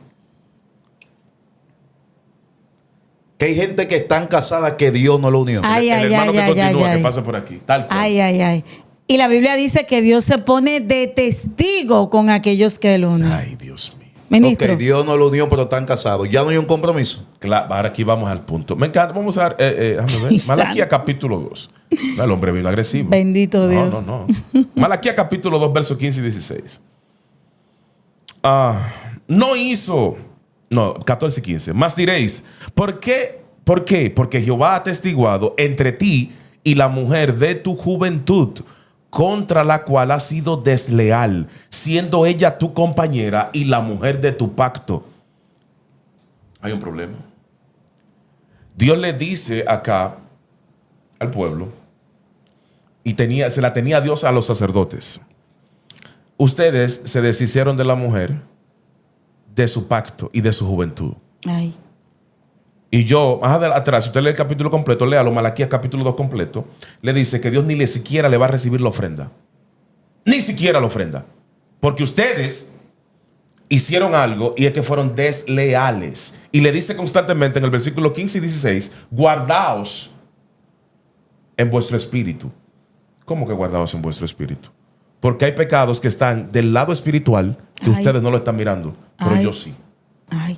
que hay gente que están casadas que Dios no lo unió. Ay, El hermano que continúa, ay. que pasa por aquí. Tal cual. Ay. Y la Biblia dice que Dios se pone de testigo con aquellos que él une. Ay, Dios mío. Ministro. Ok, Dios no lo unió, pero están casados. Ya no hay un compromiso. Claro, ahora aquí vamos al punto. Me encanta, vamos a ver, déjame ver. Malaquía capítulo 2. No, el hombre vino agresivo. Bendito Dios. No. Malaquía capítulo 2, versos 15 y 16. No hizo, 14 y 15. Más diréis, ¿por qué? ¿Por qué? Porque Jehová ha atestiguado entre ti y la mujer de tu juventud, contra la cual has sido desleal, siendo ella tu compañera y la mujer de tu pacto. Hay un problema. Dios le dice acá al pueblo, y se la tenía Dios a los sacerdotes. Ustedes se deshicieron de la mujer, de su pacto y de su juventud. Ay. Y yo, más atrás, si usted lee el capítulo completo, léalo, Malaquías capítulo 2 completo, le dice que Dios ni siquiera le va a recibir la ofrenda. Ni siquiera la ofrenda. Porque ustedes hicieron algo y es que fueron desleales. Y le dice constantemente en el versículo 15 y 16, guardaos en vuestro espíritu. ¿Cómo que guardaos en vuestro espíritu? Porque hay pecados que están del lado espiritual que ustedes no lo están mirando, pero yo sí. Ay.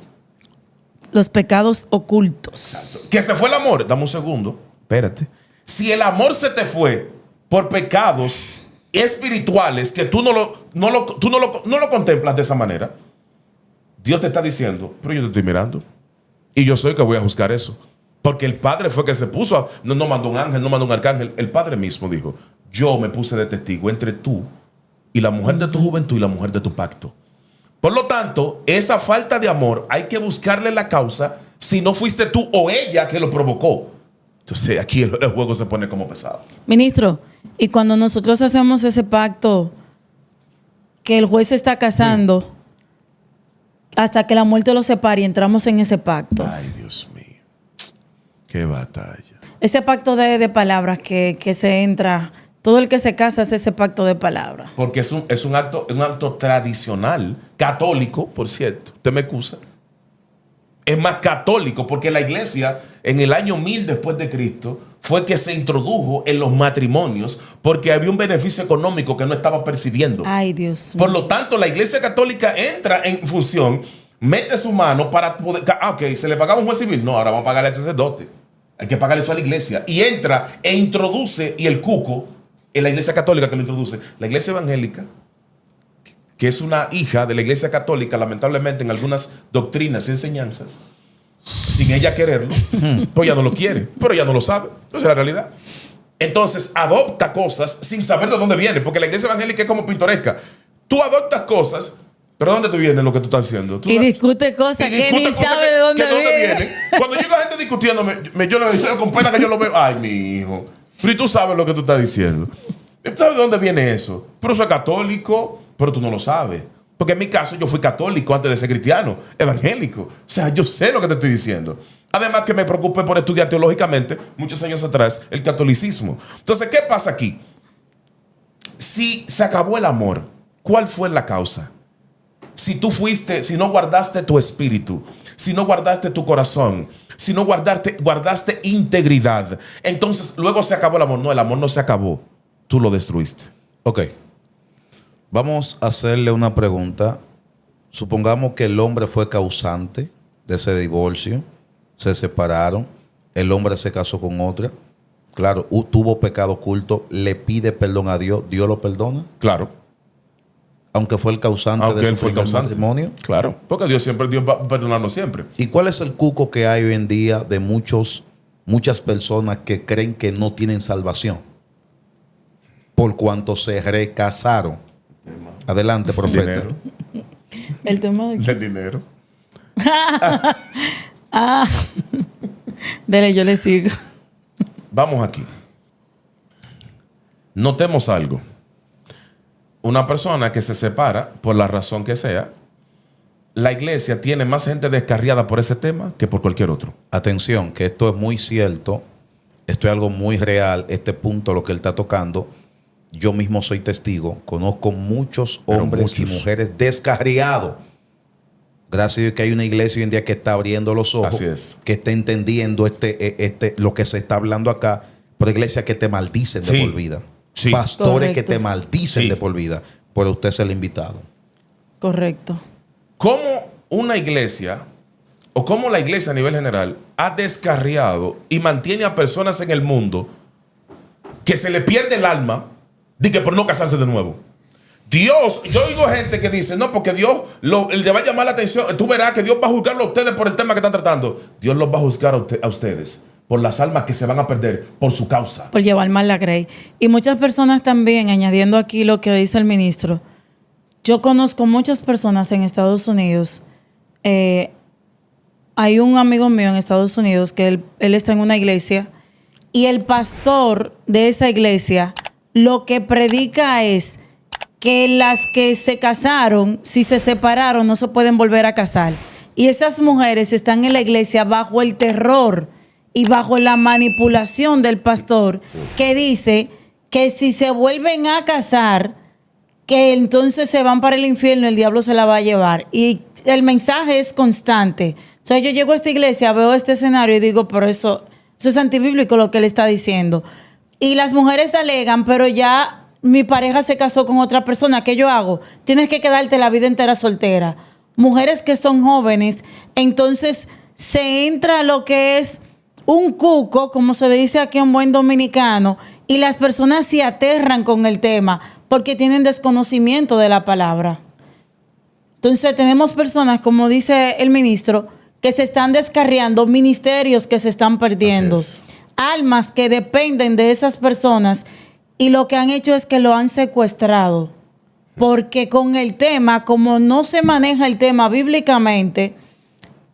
Los pecados ocultos. Exacto. Que se fue el amor. Dame un segundo. Espérate. Si el amor se te fue por pecados espirituales que tú no lo contemplas de esa manera, Dios te está diciendo, pero yo te estoy mirando. Y yo soy el que voy a juzgar eso. Porque el Padre fue que se puso, no mandó un ángel, no mandó un arcángel. El Padre mismo dijo, yo me puse de testigo entre tú y la mujer de tu juventud y la mujer de tu pacto. Por lo tanto, esa falta de amor hay que buscarle la causa si no fuiste tú o ella que lo provocó. Entonces aquí el juego se pone como pesado. Ministro, y cuando nosotros hacemos ese pacto que el juez está casando hasta que la muerte los separe y entramos en ese pacto. Ay, Dios mío. Qué batalla. Ese pacto de palabras que se entra, todo el que se casa hace ese pacto de palabras. Porque es un acto tradicional, católico, por cierto. Usted me excusa. Es más católico porque la iglesia en el año 1000 después de Cristo fue que se introdujo en los matrimonios porque había un beneficio económico que no estaba percibiendo. Ay, Dios mío. Por lo tanto, la iglesia católica entra en función, mete su mano para poder... ok, ¿se le pagaba un juez civil? No, ahora vamos a pagarle al sacerdote. Hay que pagarle eso a la iglesia. Y entra e introduce, y el cuco, en la iglesia católica que lo introduce, la iglesia evangélica, que es una hija de la iglesia católica, lamentablemente en algunas doctrinas y enseñanzas, sin ella quererlo, pues ya no lo quiere, pero ella no lo sabe. Esa es la realidad. Entonces adopta cosas sin saber de dónde viene, porque la iglesia evangélica es como pintoresca. Tú adoptas cosas, pero ¿de dónde te viene lo que tú estás haciendo? Y discute cosas que ni sabe de dónde viene. Cuando llega gente discutiéndome, yo le digo con pena que yo lo veo. Ay, mi hijo. Pero y tú sabes lo que tú estás diciendo. ¿Tú sabes de dónde viene eso? Pero soy católico, pero tú no lo sabes. Porque en mi caso yo fui católico antes de ser cristiano, evangélico. O sea, yo sé lo que te estoy diciendo. Además que me preocupé por estudiar teológicamente muchos años atrás el catolicismo. Entonces, ¿qué pasa aquí? Si se acabó el amor, ¿cuál fue la causa? Si no guardaste tu espíritu, si no guardaste tu corazón, si no guardaste integridad, entonces luego se acabó el amor. No, el amor no se acabó. Tú lo destruiste. Ok. Vamos a hacerle una pregunta. Supongamos que el hombre fue causante de ese divorcio, se separaron, el hombre se casó con otra. Claro, tuvo pecado oculto, le pide perdón a Dios, ¿Dios lo perdona? Claro. Aunque fue el causante de su primer matrimonio. Claro, porque Dios va a perdonarnos siempre. ¿Y cuál es el cuco que hay hoy en día de muchas personas que creen que no tienen salvación por cuanto se recasaron? Adelante, profeta. El tema del dinero. Dele, yo le sigo. Vamos aquí. Notemos algo. Una persona que se separa, por la razón que sea, la iglesia tiene más gente descarriada por ese tema que por cualquier otro. Atención, que esto es muy cierto, esto es algo muy real, este punto, lo que él está tocando, yo mismo soy testigo, conozco muchos hombres y mujeres descarriados. Gracias a Dios que hay una iglesia hoy en día que está abriendo los ojos, así es, que está entendiendo lo que se está hablando acá, por iglesia que te maldicen de por vida. Sí. Pastores Correcto. que te maldicen de por vida, por usted ser el invitado. Correcto. ¿Cómo una iglesia o cómo la iglesia a nivel general ha descarriado y mantiene a personas en el mundo que se le pierde el alma de que por no casarse de nuevo? Dios, yo oigo gente que dice, no, porque Dios le va a llamar la atención. Tú verás que Dios va a juzgarlo a ustedes por el tema que están tratando. Dios los va a juzgar a ustedes por las almas que se van a perder por su causa. Por llevar mal la grey. Y muchas personas también, añadiendo aquí lo que dice el ministro, yo conozco muchas personas en Estados Unidos. Hay un amigo mío en Estados Unidos que él está en una iglesia y el pastor de esa iglesia lo que predica es que las que se casaron, si se separaron, no se pueden volver a casar. Y esas mujeres están en la iglesia bajo el terror y bajo la manipulación del pastor, que dice que si se vuelven a casar, que entonces se van para el infierno, el diablo se la va a llevar. Y el mensaje es constante. O sea, yo llego a esta iglesia, veo este escenario y digo, pero eso es antibíblico lo que él está diciendo. Y las mujeres alegan, pero ya mi pareja se casó con otra persona, ¿qué yo hago? Tienes que quedarte la vida entera soltera. Mujeres que son jóvenes, entonces se entra lo que es un cuco, como se dice aquí en buen dominicano, y las personas se aterran con el tema porque tienen desconocimiento de la palabra. Entonces tenemos personas, como dice el ministro, que se están descarriando, ministerios que se están perdiendo, almas que dependen de esas personas, y lo que han hecho es que lo han secuestrado. Porque con el tema, como no se maneja el tema bíblicamente,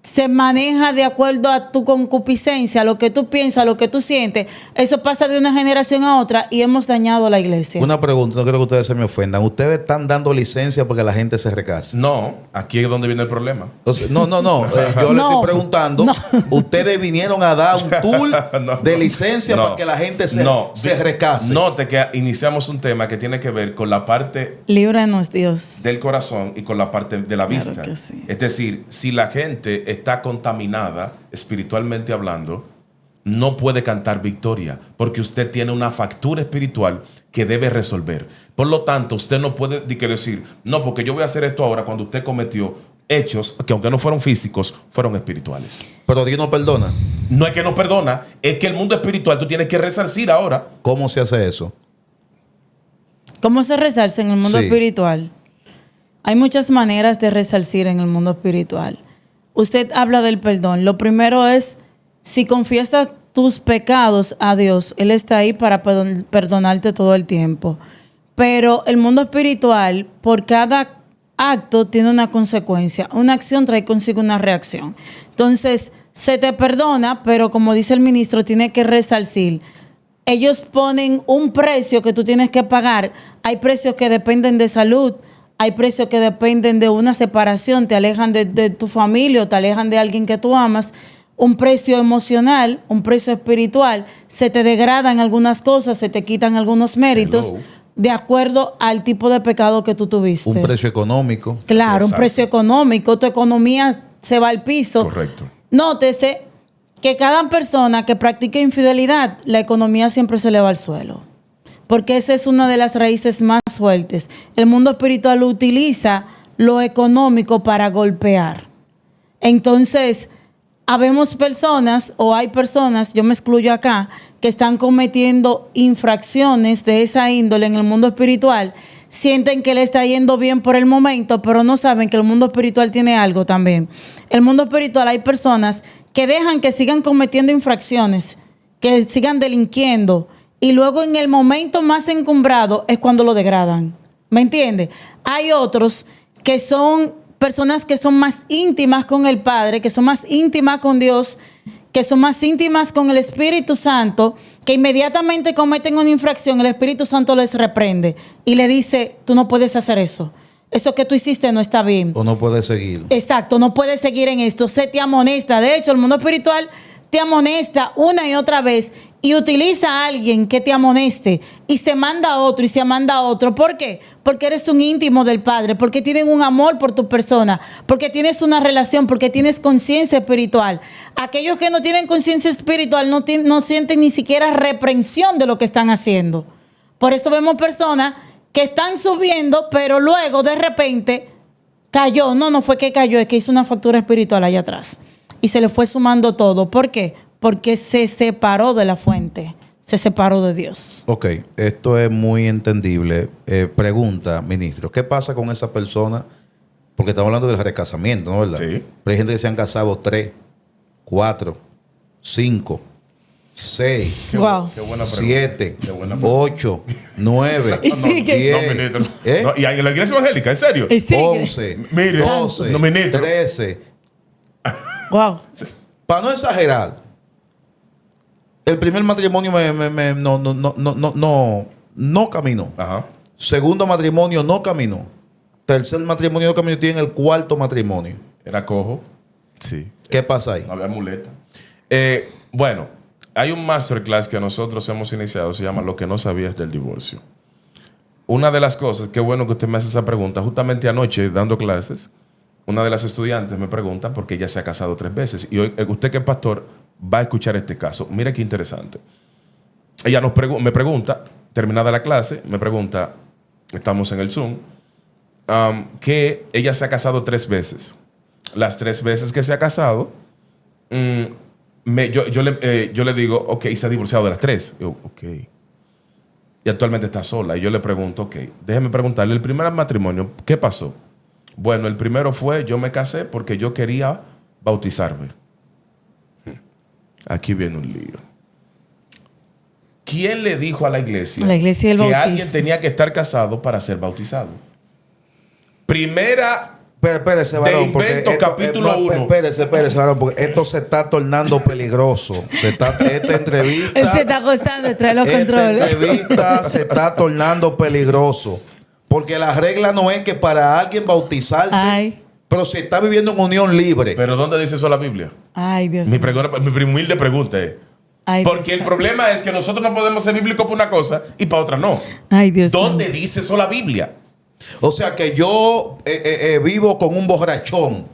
se maneja de acuerdo a tu concupiscencia, lo que tú piensas, lo que tú sientes. Eso pasa de una generación a otra y hemos dañado la iglesia. Una pregunta, no quiero que ustedes se me ofendan. ¿Ustedes están dando licencia para que la gente se recase? No, aquí es donde viene el problema. Entonces, no. Yo le estoy preguntando. Ustedes vinieron a dar un tour de licencia para que la gente se recase. Note que iniciamos un tema que tiene que ver con la parte Líbranos, Dios, del corazón y con la parte de la vista. Claro que sí. Es decir, si la gente está contaminada espiritualmente hablando, no puede cantar victoria porque usted tiene una factura espiritual que debe resolver. Por lo tanto, usted no puede decir, no, porque yo voy a hacer esto ahora, cuando usted cometió hechos que, aunque no fueron físicos, fueron espirituales. Pero Dios no perdona. No es que no perdona, es que el mundo espiritual tú tienes que resarcir ahora. ¿Cómo se hace eso? ¿cómo se resarce en el mundo espiritual? Hay muchas maneras de resarcir en el mundo espiritual. Usted habla del perdón. Lo primero es, si confiesas tus pecados a Dios, Él está ahí para perdonarte todo el tiempo. Pero el mundo espiritual, por cada acto, tiene una consecuencia. Una acción trae consigo una reacción. Entonces, se te perdona, pero como dice el ministro, tiene que resarcir. Ellos ponen un precio que tú tienes que pagar. Hay precios que dependen de salud. Hay precios que dependen de una separación, te alejan de tu familia o te alejan de alguien que tú amas. Un precio emocional, un precio espiritual. Se te degradan algunas cosas, se te quitan algunos méritos de acuerdo al tipo de pecado que tú tuviste. Un precio económico. Claro, Exacto. un precio económico. Tu economía se va al piso. Correcto. Nótese que cada persona que practique infidelidad, la economía siempre se le va al suelo. Porque esa es una de las raíces más fuertes. El mundo espiritual utiliza lo económico para golpear. Entonces, habemos personas, o hay personas, yo me excluyo acá, que están cometiendo infracciones de esa índole en el mundo espiritual. Sienten que le está yendo bien por el momento, pero no saben que el mundo espiritual tiene algo también. El mundo espiritual, hay personas que dejan que sigan cometiendo infracciones, que sigan delinquiendo, y luego en el momento más encumbrado es cuando lo degradan. ¿Me entiendes? Hay otros que son personas que son más íntimas con el Padre, que son más íntimas con Dios, que son más íntimas con el Espíritu Santo, que inmediatamente cometen una infracción, el Espíritu Santo les reprende y le dice, tú no puedes hacer eso. Eso que tú hiciste no está bien. O no puede seguir. Exacto, no puedes seguir en esto. Se te amonesta. De hecho, el mundo espiritual te amonesta una y otra vez y utiliza a alguien que te amoneste y se manda a otro y se manda a otro. ¿Por qué? Porque eres un íntimo del Padre, porque tienen un amor por tu persona, porque tienes una relación, porque tienes conciencia espiritual. Aquellos que no tienen conciencia espiritual no sienten ni siquiera reprensión de lo que están haciendo. Por eso vemos personas que están subiendo, pero luego de repente cayó. No fue que cayó, es que hizo una factura espiritual allá atrás. Y se le fue sumando todo. ¿Por qué? Porque se separó de la fuente, se separó de Dios. Ok, esto es muy entendible. Pregunta, ministro, ¿qué pasa con esa persona? Porque estamos hablando del recasamiento, ¿no? ¿Verdad? Sí. Pero hay gente que se han casado 3, 4, 5, 6, Wow. Qué buena pregunta. 7, Qué buena pregunta. 8, 9, Y sigue. 10, No, ministro. ¿eh? No, y en la iglesia evangélica, ¿en serio? Y sigue. 11, Mire, 12, no, ministro. 13. Wow. Para no exagerar, el primer matrimonio no caminó. Ajá. Segundo matrimonio no caminó. Tercer matrimonio no caminó. Tiene el cuarto matrimonio. Era cojo. Sí. ¿Qué pasa ahí? No había muleta. Bueno, hay un masterclass que nosotros hemos iniciado, se llama Lo que no sabías del divorcio. Una de las cosas, qué bueno que usted me hace esa pregunta, justamente anoche dando clases, una de las estudiantes me pregunta porque ella se ha casado 3 veces. Y hoy, usted que es pastor va a escuchar este caso. Mira qué interesante. Ella me pregunta, terminada la clase, me pregunta, estamos en el Zoom, que ella se ha casado 3 veces. Las 3 veces que se ha casado, yo le digo, ok, y se ha divorciado de las 3. Yo, ok. Y actualmente está sola. Y yo le pregunto, ok, déjeme preguntarle, el primer matrimonio, ¿qué pasó? Bueno, el primero fue, yo me casé porque yo quería bautizarme. Aquí viene un lío. ¿Quién le dijo a la iglesia, del que bautismo, alguien tenía que estar casado para ser bautizado? Primera Espérese, varón, porque Invento, capítulo 1. Espérese, varón, porque esto se está tornando peligroso. Esta entrevista. Él se está acostando detrás de los controles. Esta entrevista se está tornando peligroso. Porque la regla no es que para alguien bautizarse, Ay. pero se está viviendo en unión libre. ¿Pero dónde dice eso la Biblia? Ay, Dios Mi mío. humilde pregunta es, Ay, porque Dios. el problema es que nosotros no podemos ser bíblicos para una cosa y para otra no. Ay, Dios. ¿Dónde dice eso la Biblia? O sea que yo vivo con un borrachón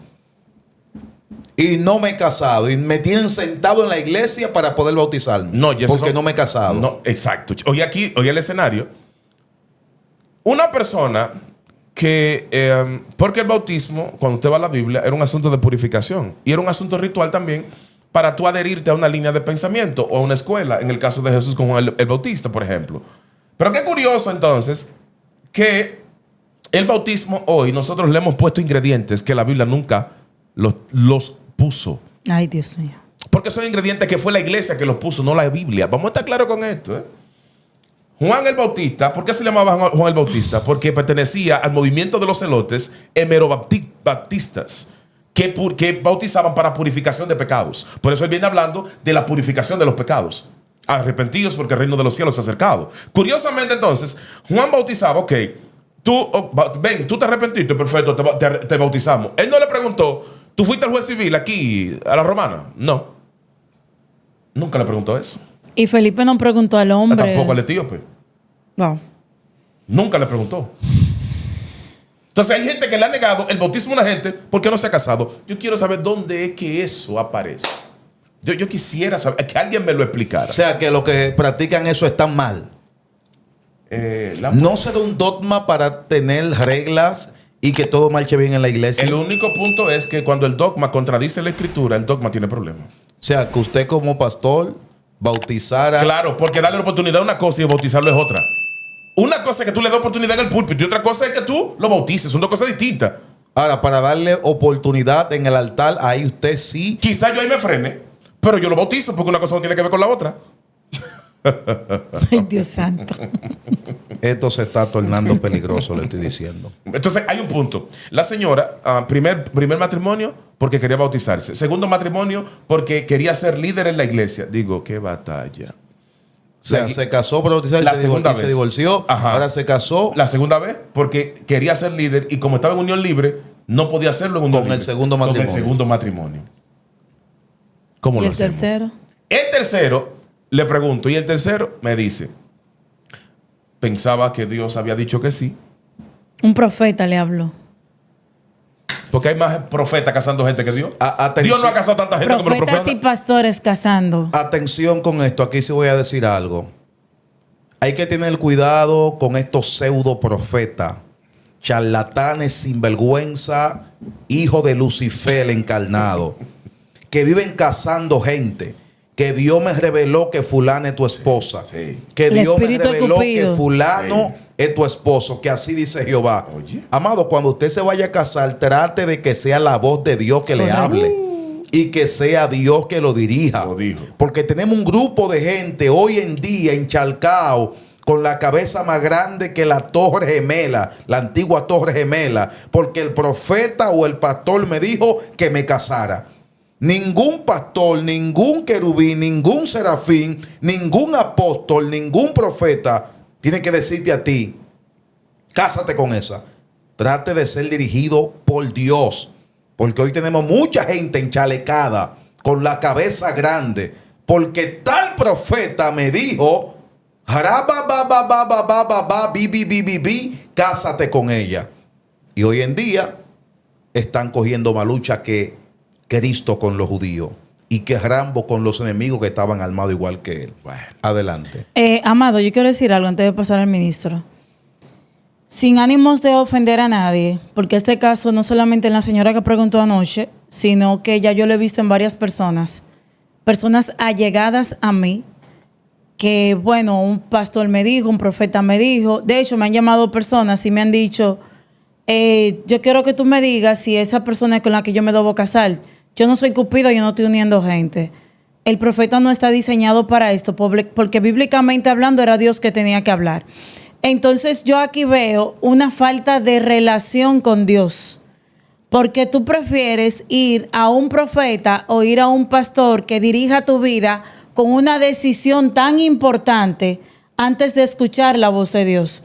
y no me he casado y me tienen sentado en la iglesia para poder bautizarme. No, y eso porque son- no me he casado. No, exacto. Oye aquí, oye el escenario. Una persona que, porque el bautismo, cuando usted va a la Biblia, era un asunto de purificación y era un asunto ritual también para tú adherirte a una línea de pensamiento o a una escuela, en el caso de Jesús con Juan el Bautista, por ejemplo. Pero qué curioso entonces que el bautismo hoy nosotros le hemos puesto ingredientes que la Biblia nunca los puso. Ay, Dios mío. Porque son ingredientes que fue la iglesia que los puso, no la Biblia. Vamos a estar claros con esto. Juan el Bautista, ¿por qué se llamaba Juan el Bautista? Porque pertenecía al movimiento de los celotes hemerobaptistas que bautizaban para purificación de pecados. Por eso él viene hablando de la purificación de los pecados. Arrepentidos porque el reino de los cielos se ha acercado. Curiosamente entonces, Juan bautizaba, ok, tú te arrepentiste, perfecto, te bautizamos. Él no le preguntó, ¿tú fuiste al juez civil aquí, a la romana? No. Nunca le preguntó eso. Y Felipe no preguntó al hombre. Tampoco al etíope. Wow. Nunca le preguntó. Entonces hay gente que le ha negado el bautismo a una gente porque no se ha casado. Yo quiero saber dónde es que eso aparece. Yo quisiera saber, que alguien me lo explicara. O sea que los que practican eso están mal. No será un dogma para tener reglas y que todo marche bien en la iglesia. El único punto es que cuando el dogma contradice la escritura, el dogma tiene problemas. O sea, que usted como pastor bautizara. Claro, porque darle la oportunidad a una cosa y bautizarlo es otra. Una cosa es que tú le das oportunidad en el púlpito y otra cosa es que tú lo bautices. Son dos cosas distintas. Ahora, para darle oportunidad en el altar, ahí usted sí. Quizá yo ahí me frene, pero yo lo bautizo porque una cosa no tiene que ver con la otra. Ay, Dios santo. Esto se está tornando peligroso, le estoy diciendo. Entonces hay un punto. La señora, primer matrimonio porque quería bautizarse. Segundo matrimonio porque quería ser líder en la iglesia. Digo, qué batalla. O sea, se casó para bautizarse, La segunda se vez. divorció, Ajá. ahora se casó La segunda vez porque quería ser líder y como estaba en unión libre, no podía hacerlo en unión Con el libre. segundo Con matrimonio. el segundo matrimonio. ¿Cómo ¿Y lo el hacemos? tercero? El tercero, le pregunto, y el tercero me dice, pensaba que Dios había dicho que sí, Un profeta le habló. porque hay más profetas casando gente que Dios. Atención. Dios no ha casado tanta gente como los Profetas y profetas. pastores casando. Atención con esto, aquí sí voy a decir algo. Hay que tener cuidado con estos pseudo profetas, charlatanes sinvergüenza, hijo de Lucifer encarnado, que viven casando gente. Que Dios me reveló que fulana es tu esposa. Sí. Que El Dios me espíritu de reveló Cupido. que fulano es tu esposo. Que así dice Jehová. Oye. Amado, cuando usted se vaya a casar, trate de que sea la voz de Dios que le Correcto. hable. Y que sea Dios que lo dirija. Lo dijo. Porque tenemos un grupo de gente hoy en día encharcado con la cabeza más grande que la Torre Gemela, la antigua Torre Gemela, porque el profeta o el pastor me dijo que me casara. Ningún pastor, ningún querubín, ningún serafín, ningún apóstol, ningún profeta tiene que decirte a ti, cásate con esa. Trate de ser dirigido por Dios. Porque hoy tenemos mucha gente enchalecada con la cabeza grande. Porque tal profeta me dijo, cásate con ella. Y hoy en día están cogiendo más lucha que Cristo con los judíos y que Rambo con los enemigos que estaban armados igual que él. Bueno. Adelante. Amado, yo quiero decir algo antes de pasar al ministro. Sin ánimos de ofender a nadie, porque este caso no solamente en la señora que preguntó anoche, sino que ya yo lo he visto en varias personas allegadas a mí, que bueno, un pastor me dijo, un profeta me dijo, de hecho me han llamado personas y me han dicho, yo quiero que tú me digas si esa persona es con la que yo me debo casar. Yo no soy Cupido, yo no estoy uniendo gente. El profeta no está diseñado para esto, porque bíblicamente hablando era Dios que tenía que hablar. Entonces yo aquí veo una falta de relación con Dios, porque tú prefieres ir a un profeta o ir a un pastor que dirija tu vida con una decisión tan importante antes de escuchar la voz de Dios.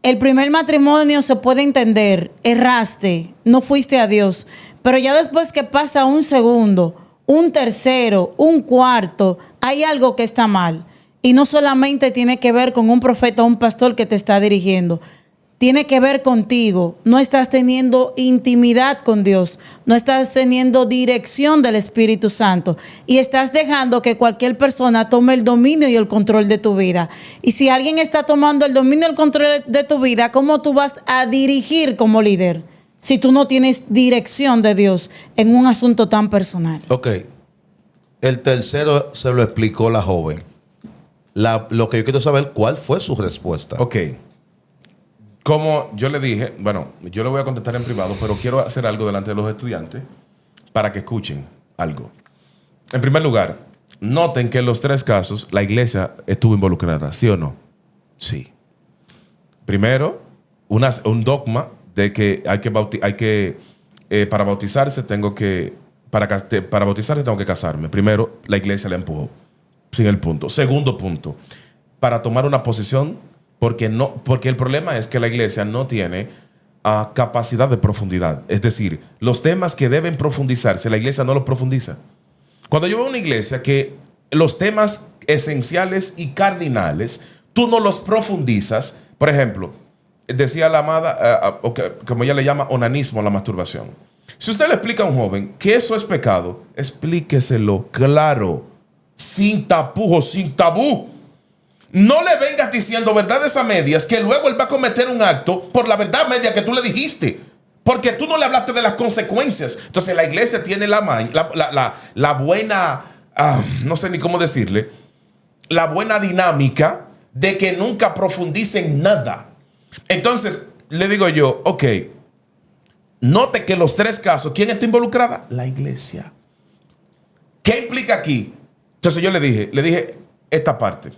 El primer matrimonio se puede entender, erraste, no fuiste a Dios, pero ya después que pasa un segundo, un tercero, un cuarto, hay algo que está mal. Y no solamente tiene que ver con un profeta o un pastor que te está dirigiendo. Tiene que ver contigo. No estás teniendo intimidad con Dios. No estás teniendo dirección del Espíritu Santo. Y estás dejando que cualquier persona tome el dominio y el control de tu vida. Y si alguien está tomando el dominio y el control de tu vida, ¿cómo tú vas a dirigir como líder si tú no tienes dirección de Dios en un asunto tan personal? Ok. El tercero se lo explicó la joven. Lo que yo quiero saber, ¿cuál fue su respuesta? Ok. Como yo le dije, bueno, yo le voy a contestar en privado, pero quiero hacer algo delante de los estudiantes para que escuchen algo. En primer lugar, noten que en los 3 casos la iglesia estuvo involucrada, ¿sí o no? Sí. Primero, un dogma de que para bautizarse tengo que casarme. Primero, la iglesia le empujó. Sin el punto. Segundo punto, para tomar una posición, porque el problema es que la iglesia no tiene capacidad de profundidad. Es decir, los temas que deben profundizarse, la iglesia no los profundiza. Cuando yo veo una iglesia que los temas esenciales y cardinales, tú no los profundizas. Por ejemplo, decía la amada, como ella le llama, onanismo, la masturbación. Si usted le explica a un joven que eso es pecado, explíqueselo claro. Sin tapujos, sin tabú. No le vengas diciendo verdades a medias que luego él va a cometer un acto por la verdad media que tú le dijiste. Porque tú no le hablaste de las consecuencias. Entonces la iglesia tiene la buena, no sé ni cómo decirle, la buena dinámica de que nunca profundicen nada. Entonces le digo yo, ok, note que los 3 casos, ¿quién está involucrada? La iglesia. ¿Qué implica aquí? Entonces yo le dije esta parte.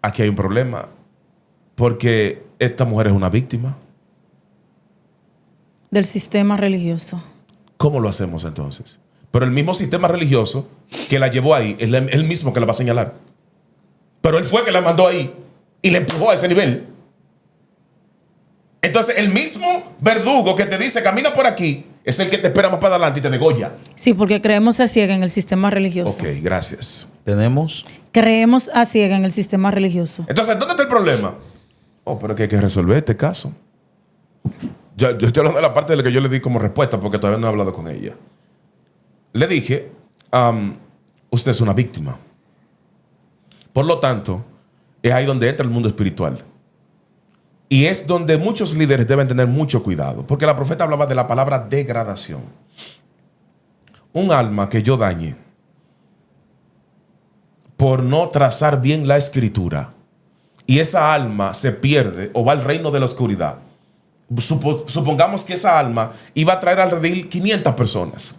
Aquí hay un problema, porque esta mujer es una víctima del sistema religioso. ¿Cómo lo hacemos entonces? Pero el mismo sistema religioso que la llevó ahí es el mismo que la va a señalar. Pero él fue que la mandó ahí y le empujó a ese nivel. Entonces el mismo verdugo que te dice camina por aquí es el que te espera más para adelante y te degolla. Sí, porque creemos a ciega en el sistema religioso. Ok, gracias. Tenemos. Creemos a ciega en el sistema religioso. Entonces, ¿dónde está el problema? Pero que hay que resolver este caso. Yo estoy hablando de la parte de la que yo le di como respuesta porque todavía no he hablado con ella. Le dije, usted es una víctima. Por lo tanto, es ahí donde entra el mundo espiritual. Y es donde muchos líderes deben tener mucho cuidado. Porque la profeta hablaba de la palabra degradación. Un alma que yo dañe por no trazar bien la escritura y esa alma se pierde o va al reino de la oscuridad. Supongamos que esa alma iba a traer al redil 500 personas.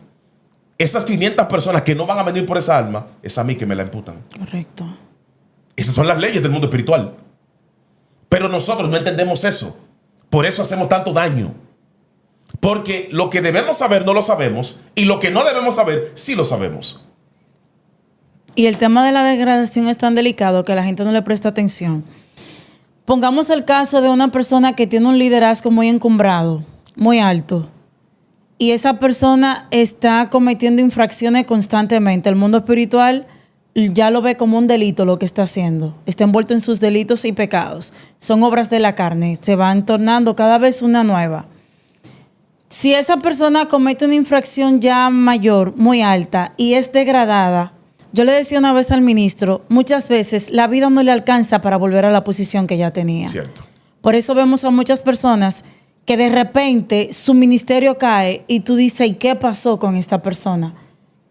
Esas 500 personas que no van a venir por esa alma, es a mí que me la imputan. Correcto. Esas son las leyes del mundo espiritual. Pero nosotros no entendemos eso. Por eso hacemos tanto daño. Porque lo que debemos saber no lo sabemos y lo que no debemos saber sí lo sabemos. Y el tema de la degradación es tan delicado que la gente no le presta atención. Pongamos el caso de una persona que tiene un liderazgo muy encumbrado, muy alto. Y esa persona está cometiendo infracciones constantemente. El mundo espiritual ya lo ve como un delito lo que está haciendo. Está envuelto en sus delitos y pecados. Son obras de la carne. Se van tornando cada vez una nueva. Si esa persona comete una infracción ya mayor, muy alta, y es degradada, yo le decía una vez al ministro, muchas veces la vida no le alcanza para volver a la posición que ya tenía. Cierto. Por eso vemos a muchas personas que de repente su ministerio cae y tú dices, ¿y qué pasó con esta persona?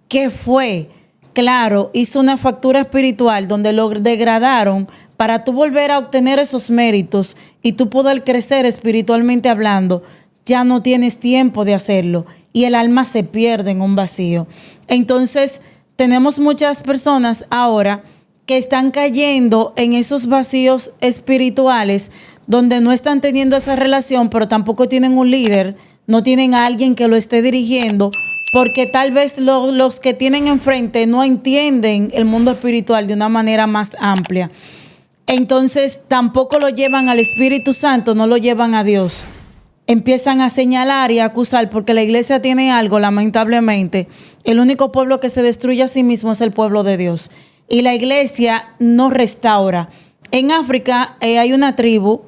¿Qué fue? Claro, hizo una factura espiritual donde lo degradaron para tú volver a obtener esos méritos y tú poder crecer espiritualmente hablando. Ya no tienes tiempo de hacerlo y el alma se pierde en un vacío. Entonces, tenemos muchas personas ahora que están cayendo en esos vacíos espirituales donde no están teniendo esa relación, pero tampoco tienen un líder, no tienen a alguien que lo esté dirigiendo, porque tal vez los que tienen enfrente no entienden el mundo espiritual de una manera más amplia. Entonces, tampoco lo llevan al Espíritu Santo, no lo llevan a Dios. Empiezan a señalar y a acusar, porque la iglesia tiene algo, lamentablemente. El único pueblo que se destruye a sí mismo es el pueblo de Dios. Y la iglesia no restaura. En África hay una tribu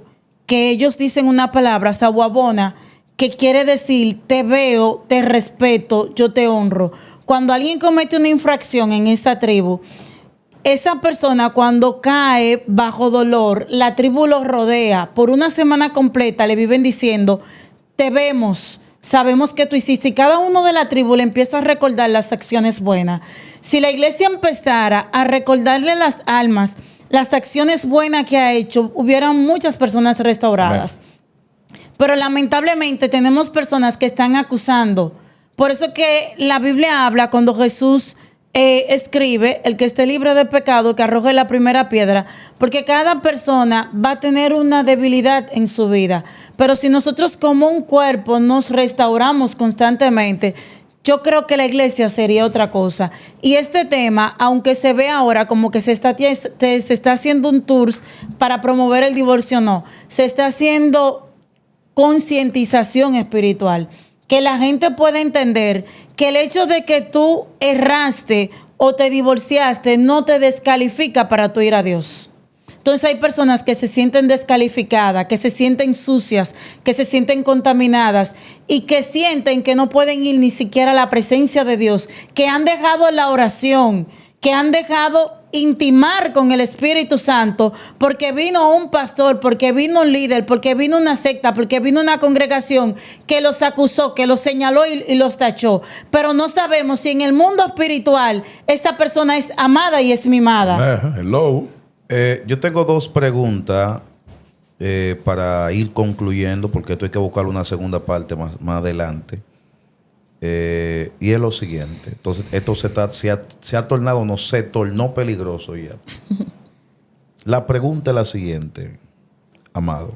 que ellos dicen una palabra, sawabona, que quiere decir, te veo, te respeto, yo te honro. Cuando alguien comete una infracción en esa tribu, esa persona cuando cae bajo dolor, la tribu lo rodea. Por una semana completa le viven diciendo, te vemos, sabemos que tú hiciste. Y cada uno de la tribu le empieza a recordar las acciones buenas. Si la iglesia empezara a recordarle las almas, las acciones buenas que ha hecho, hubieran muchas personas restauradas. Amén. Pero lamentablemente tenemos personas que están acusando. Por eso que la Biblia habla cuando Jesús escribe, el que esté libre de pecado, que arroje la primera piedra, porque cada persona va a tener una debilidad en su vida. Pero si nosotros como un cuerpo nos restauramos constantemente, yo creo que la iglesia sería otra cosa. Y este tema, aunque se ve ahora como que se está haciendo un tour para promover el divorcio, no. Se está haciendo concientización espiritual. Que la gente pueda entender que el hecho de que tú erraste o te divorciaste no te descalifica para tú ir a Dios. Entonces hay personas que se sienten descalificadas, que se sienten sucias, que se sienten contaminadas y que sienten que no pueden ir ni siquiera a la presencia de Dios, que han dejado la oración, que han dejado intimar con el Espíritu Santo porque vino un pastor, porque vino un líder, porque vino una secta, porque vino una congregación que los acusó, que los señaló y los tachó. Pero no sabemos si en el mundo espiritual esta persona es amada y es mimada. Hello. Yo tengo dos preguntas para ir concluyendo, porque esto hay que buscar una segunda parte más adelante. Y es lo siguiente. Entonces, esto se ha tornado, no se tornó peligroso ya. La pregunta es la siguiente, amado.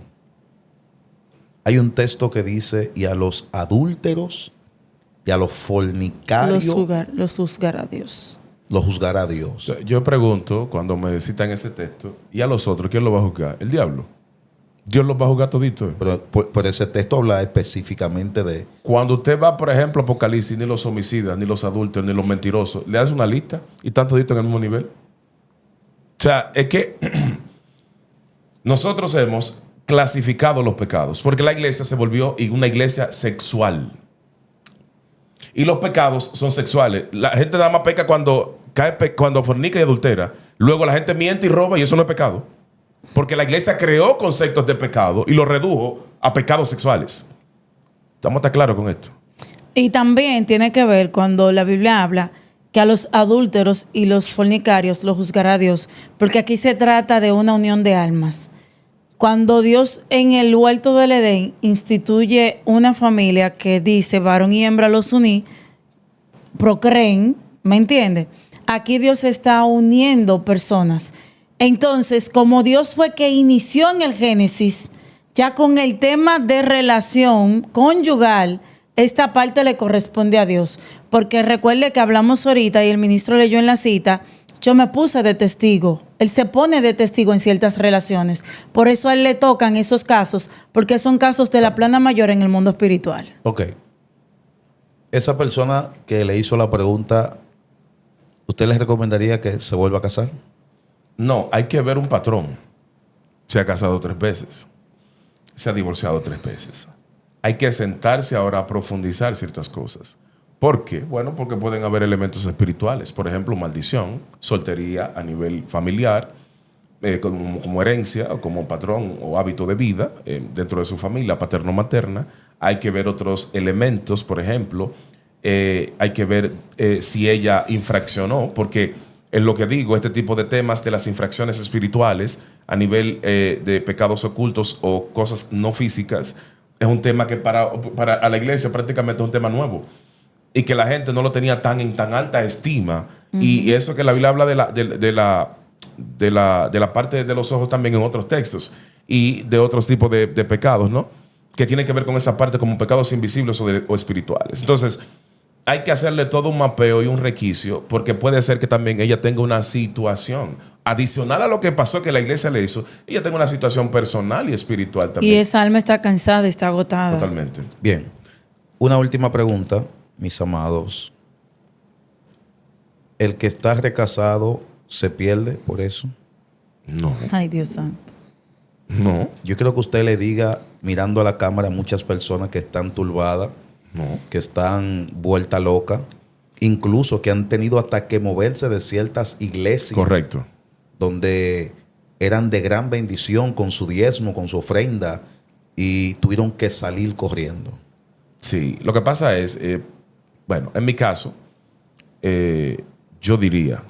Hay un texto que dice, y a los adúlteros y a los fornicarios los juzgará Dios. Los juzgará Dios. Yo pregunto, cuando me citan ese texto, ¿y a los otros quién lo va a juzgar? ¿El diablo? Dios los va a juzgar todito. Pero ese texto habla específicamente de... Cuando usted va, por ejemplo, a Apocalipsis, ni los homicidas, ni los adúlteros, ni los mentirosos, le hace una lista y están toditos en el mismo nivel. O sea, es que nosotros hemos clasificado los pecados, porque la iglesia se volvió una iglesia sexual. Y los pecados son sexuales. La gente nada más peca cuando fornica y adultera. Luego la gente miente y roba y eso no es pecado. Porque la iglesia creó conceptos de pecado y los redujo a pecados sexuales. ¿Estamos tan claros con esto? Y también tiene que ver cuando la Biblia habla que a los adúlteros y los fornicarios los juzgará Dios. Porque aquí se trata de una unión de almas. Cuando Dios en el huerto del Edén instituye una familia que dice varón y hembra los uní, procreen, ¿me entiende? Aquí Dios está uniendo personas. Entonces, como Dios fue que inició en el Génesis, ya con el tema de relación conyugal, esta parte le corresponde a Dios. Porque recuerde que hablamos ahorita y el ministro leyó en la cita, yo me puse de testigo. Él se pone de testigo en ciertas relaciones. Por eso a él le tocan esos casos, porque son casos de la plana mayor en el mundo espiritual. Ok. Esa persona que le hizo la pregunta, ¿usted le recomendaría que se vuelva a casar? No, hay que ver un patrón. Se ha casado 3 veces. Se ha divorciado 3 veces. Hay que sentarse ahora a profundizar ciertas cosas. ¿Por qué? Bueno, porque pueden haber elementos espirituales. Por ejemplo, maldición, soltería a nivel familiar, como herencia o como patrón o hábito de vida dentro de su familia paterno-materna. Hay que ver otros elementos, por ejemplo, hay que ver si ella infraccionó, porque es lo que digo, este tipo de temas de las infracciones espirituales a nivel de pecados ocultos o cosas no físicas, es un tema que para a la iglesia prácticamente es un tema nuevo y que la gente no lo tenía en tan alta estima. Y eso que la Biblia habla de la parte de los ojos también en otros textos y de otros tipos de pecados, ¿no? Que tiene que ver con esa parte como pecados invisibles o espirituales. Entonces, hay que hacerle todo un mapeo y un requisito, porque puede ser que también ella tenga una situación adicional a lo que pasó que la iglesia le hizo. Ella tenga una situación personal y espiritual también. Y esa alma está cansada, está agotada. Totalmente. Bien. Una última pregunta, mis amados. ¿El que está recasado se pierde por eso? No, Ay, Dios santo. no, Yo quiero que usted le diga, mirando a la cámara, a muchas personas que están turbadas, no. que están vuelta loca, incluso que han tenido hasta que moverse de ciertas iglesias. Correcto. Donde eran de gran bendición con su diezmo, con su ofrenda, y tuvieron que salir corriendo. Sí, lo que pasa es, bueno, en mi caso, yo diría,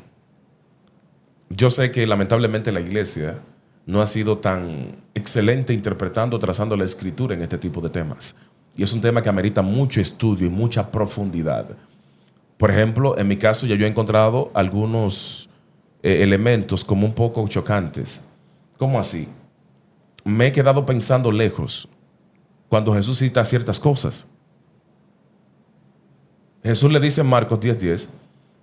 yo sé que lamentablemente la iglesia no ha sido tan excelente interpretando, trazando la escritura en este tipo de temas. Y es un tema que amerita mucho estudio y mucha profundidad. Por ejemplo, en mi caso ya yo he encontrado algunos elementos como un poco chocantes. ¿Cómo así? Me he quedado pensando lejos cuando Jesús cita ciertas cosas. Jesús le dice en Marcos 10:10,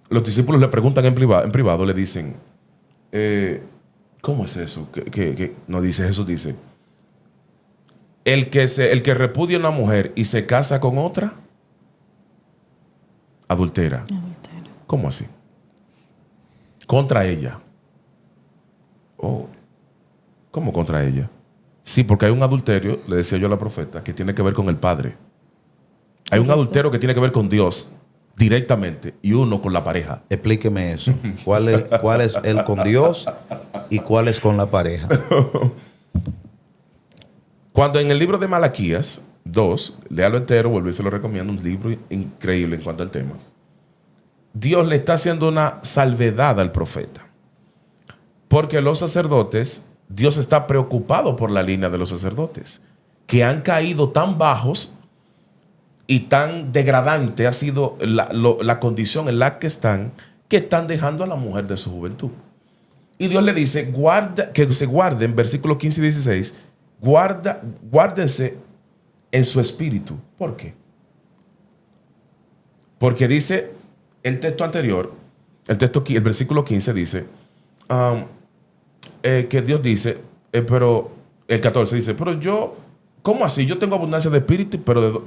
los discípulos le preguntan en privado, le dicen, ¿cómo es eso? No dice, Jesús dice, el que repudia a una mujer y se casa con otra, adultera. ¿Cómo así? Contra ella. Oh, ¿cómo contra ella? Sí, porque hay un adulterio, le decía yo a la profeta, que tiene que ver con el Padre. Hay un adulterio que tiene que ver con Dios directamente y uno con la pareja. Explíqueme eso. ¿Cuál es el con Dios y cuál es con la pareja? Cuando en el libro de Malaquías 2, léalo entero, vuelvo y se lo recomiendo, un libro increíble en cuanto al tema. Dios le está haciendo una salvedad al profeta. Porque los sacerdotes, Dios está preocupado por la línea de los sacerdotes, que han caído tan bajos y tan degradante ha sido la condición en la que están dejando a la mujer de su juventud. Y Dios le dice, que se guarden, versículos 15 y 16, guárdense en su espíritu. ¿Por qué? Porque dice el texto anterior, el versículo 15 dice, que Dios dice, pero el 14 dice, pero yo, ¿cómo así? Yo tengo abundancia de espíritu, pero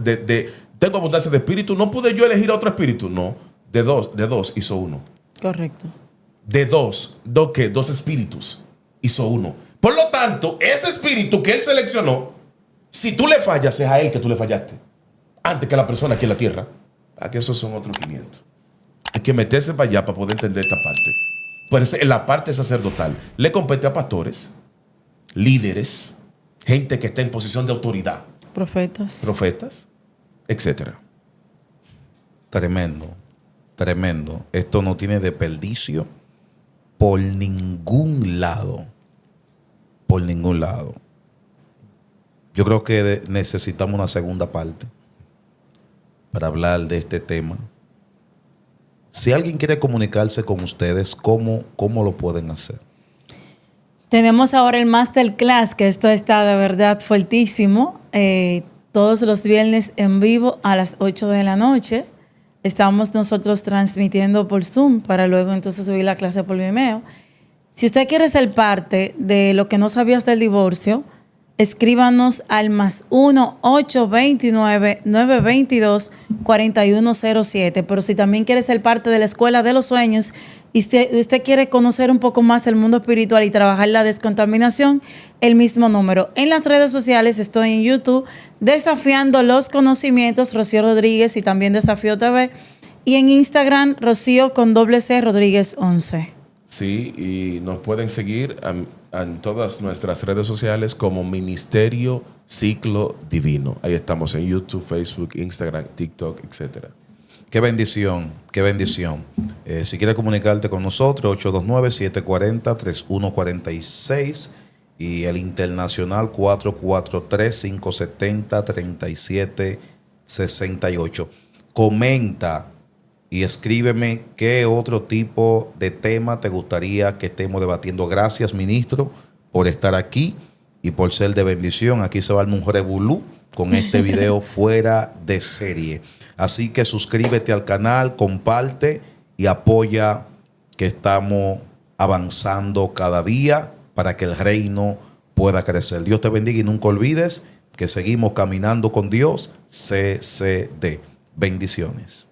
tengo abundancia de espíritu. ¿No pude yo elegir otro espíritu? No, de dos hizo uno. Correcto. De dos espíritus hizo uno. Por lo tanto, ese espíritu que él seleccionó, si tú le fallas, es a él que tú le fallaste. Antes que a la persona aquí en la tierra. Aquí esos son otros 500. Hay que meterse para allá para poder entender esta parte. Pues en la parte sacerdotal le compete a pastores, líderes, gente que está en posición de autoridad, profetas, etcétera. Tremendo, tremendo. Esto no tiene desperdicio por ningún lado. Por ningún lado. Yo creo que necesitamos una segunda parte para hablar de este tema. Si alguien quiere comunicarse con ustedes, ¿cómo lo pueden hacer? Tenemos ahora el Masterclass, que esto está de verdad fuertísimo. Todos los viernes en vivo a las 8 de la noche. Estamos nosotros transmitiendo por Zoom para luego entonces subir la clase por Vimeo. Si usted quiere ser parte de lo que no sabías del divorcio, escríbanos al +1 829 922 4107. Pero si también quiere ser parte de la Escuela de los Sueños y usted quiere conocer un poco más el mundo espiritual y trabajar la descontaminación, el mismo número. En las redes sociales estoy en YouTube, Desafiando los Conocimientos, Rocío Rodríguez, y también Desafío TV. Y en Instagram, Rocío con C Rodríguez 11. Sí, y nos pueden seguir en todas nuestras redes sociales como Ministerio Ciclo Divino. Ahí estamos en YouTube, Facebook, Instagram, TikTok, etcétera. Qué bendición, qué bendición. Si quieres comunicarte con nosotros, 829-740-3146 y el internacional 443-570-3768. Comenta y escríbeme qué otro tipo de tema te gustaría que estemos debatiendo. Gracias, ministro, por estar aquí y por ser de bendición. Aquí se va el mujer bulú con este video fuera de serie. Así que suscríbete al canal, comparte y apoya, que estamos avanzando cada día para que el reino pueda crecer. Dios te bendiga y nunca olvides que seguimos caminando con Dios. CCD. Bendiciones.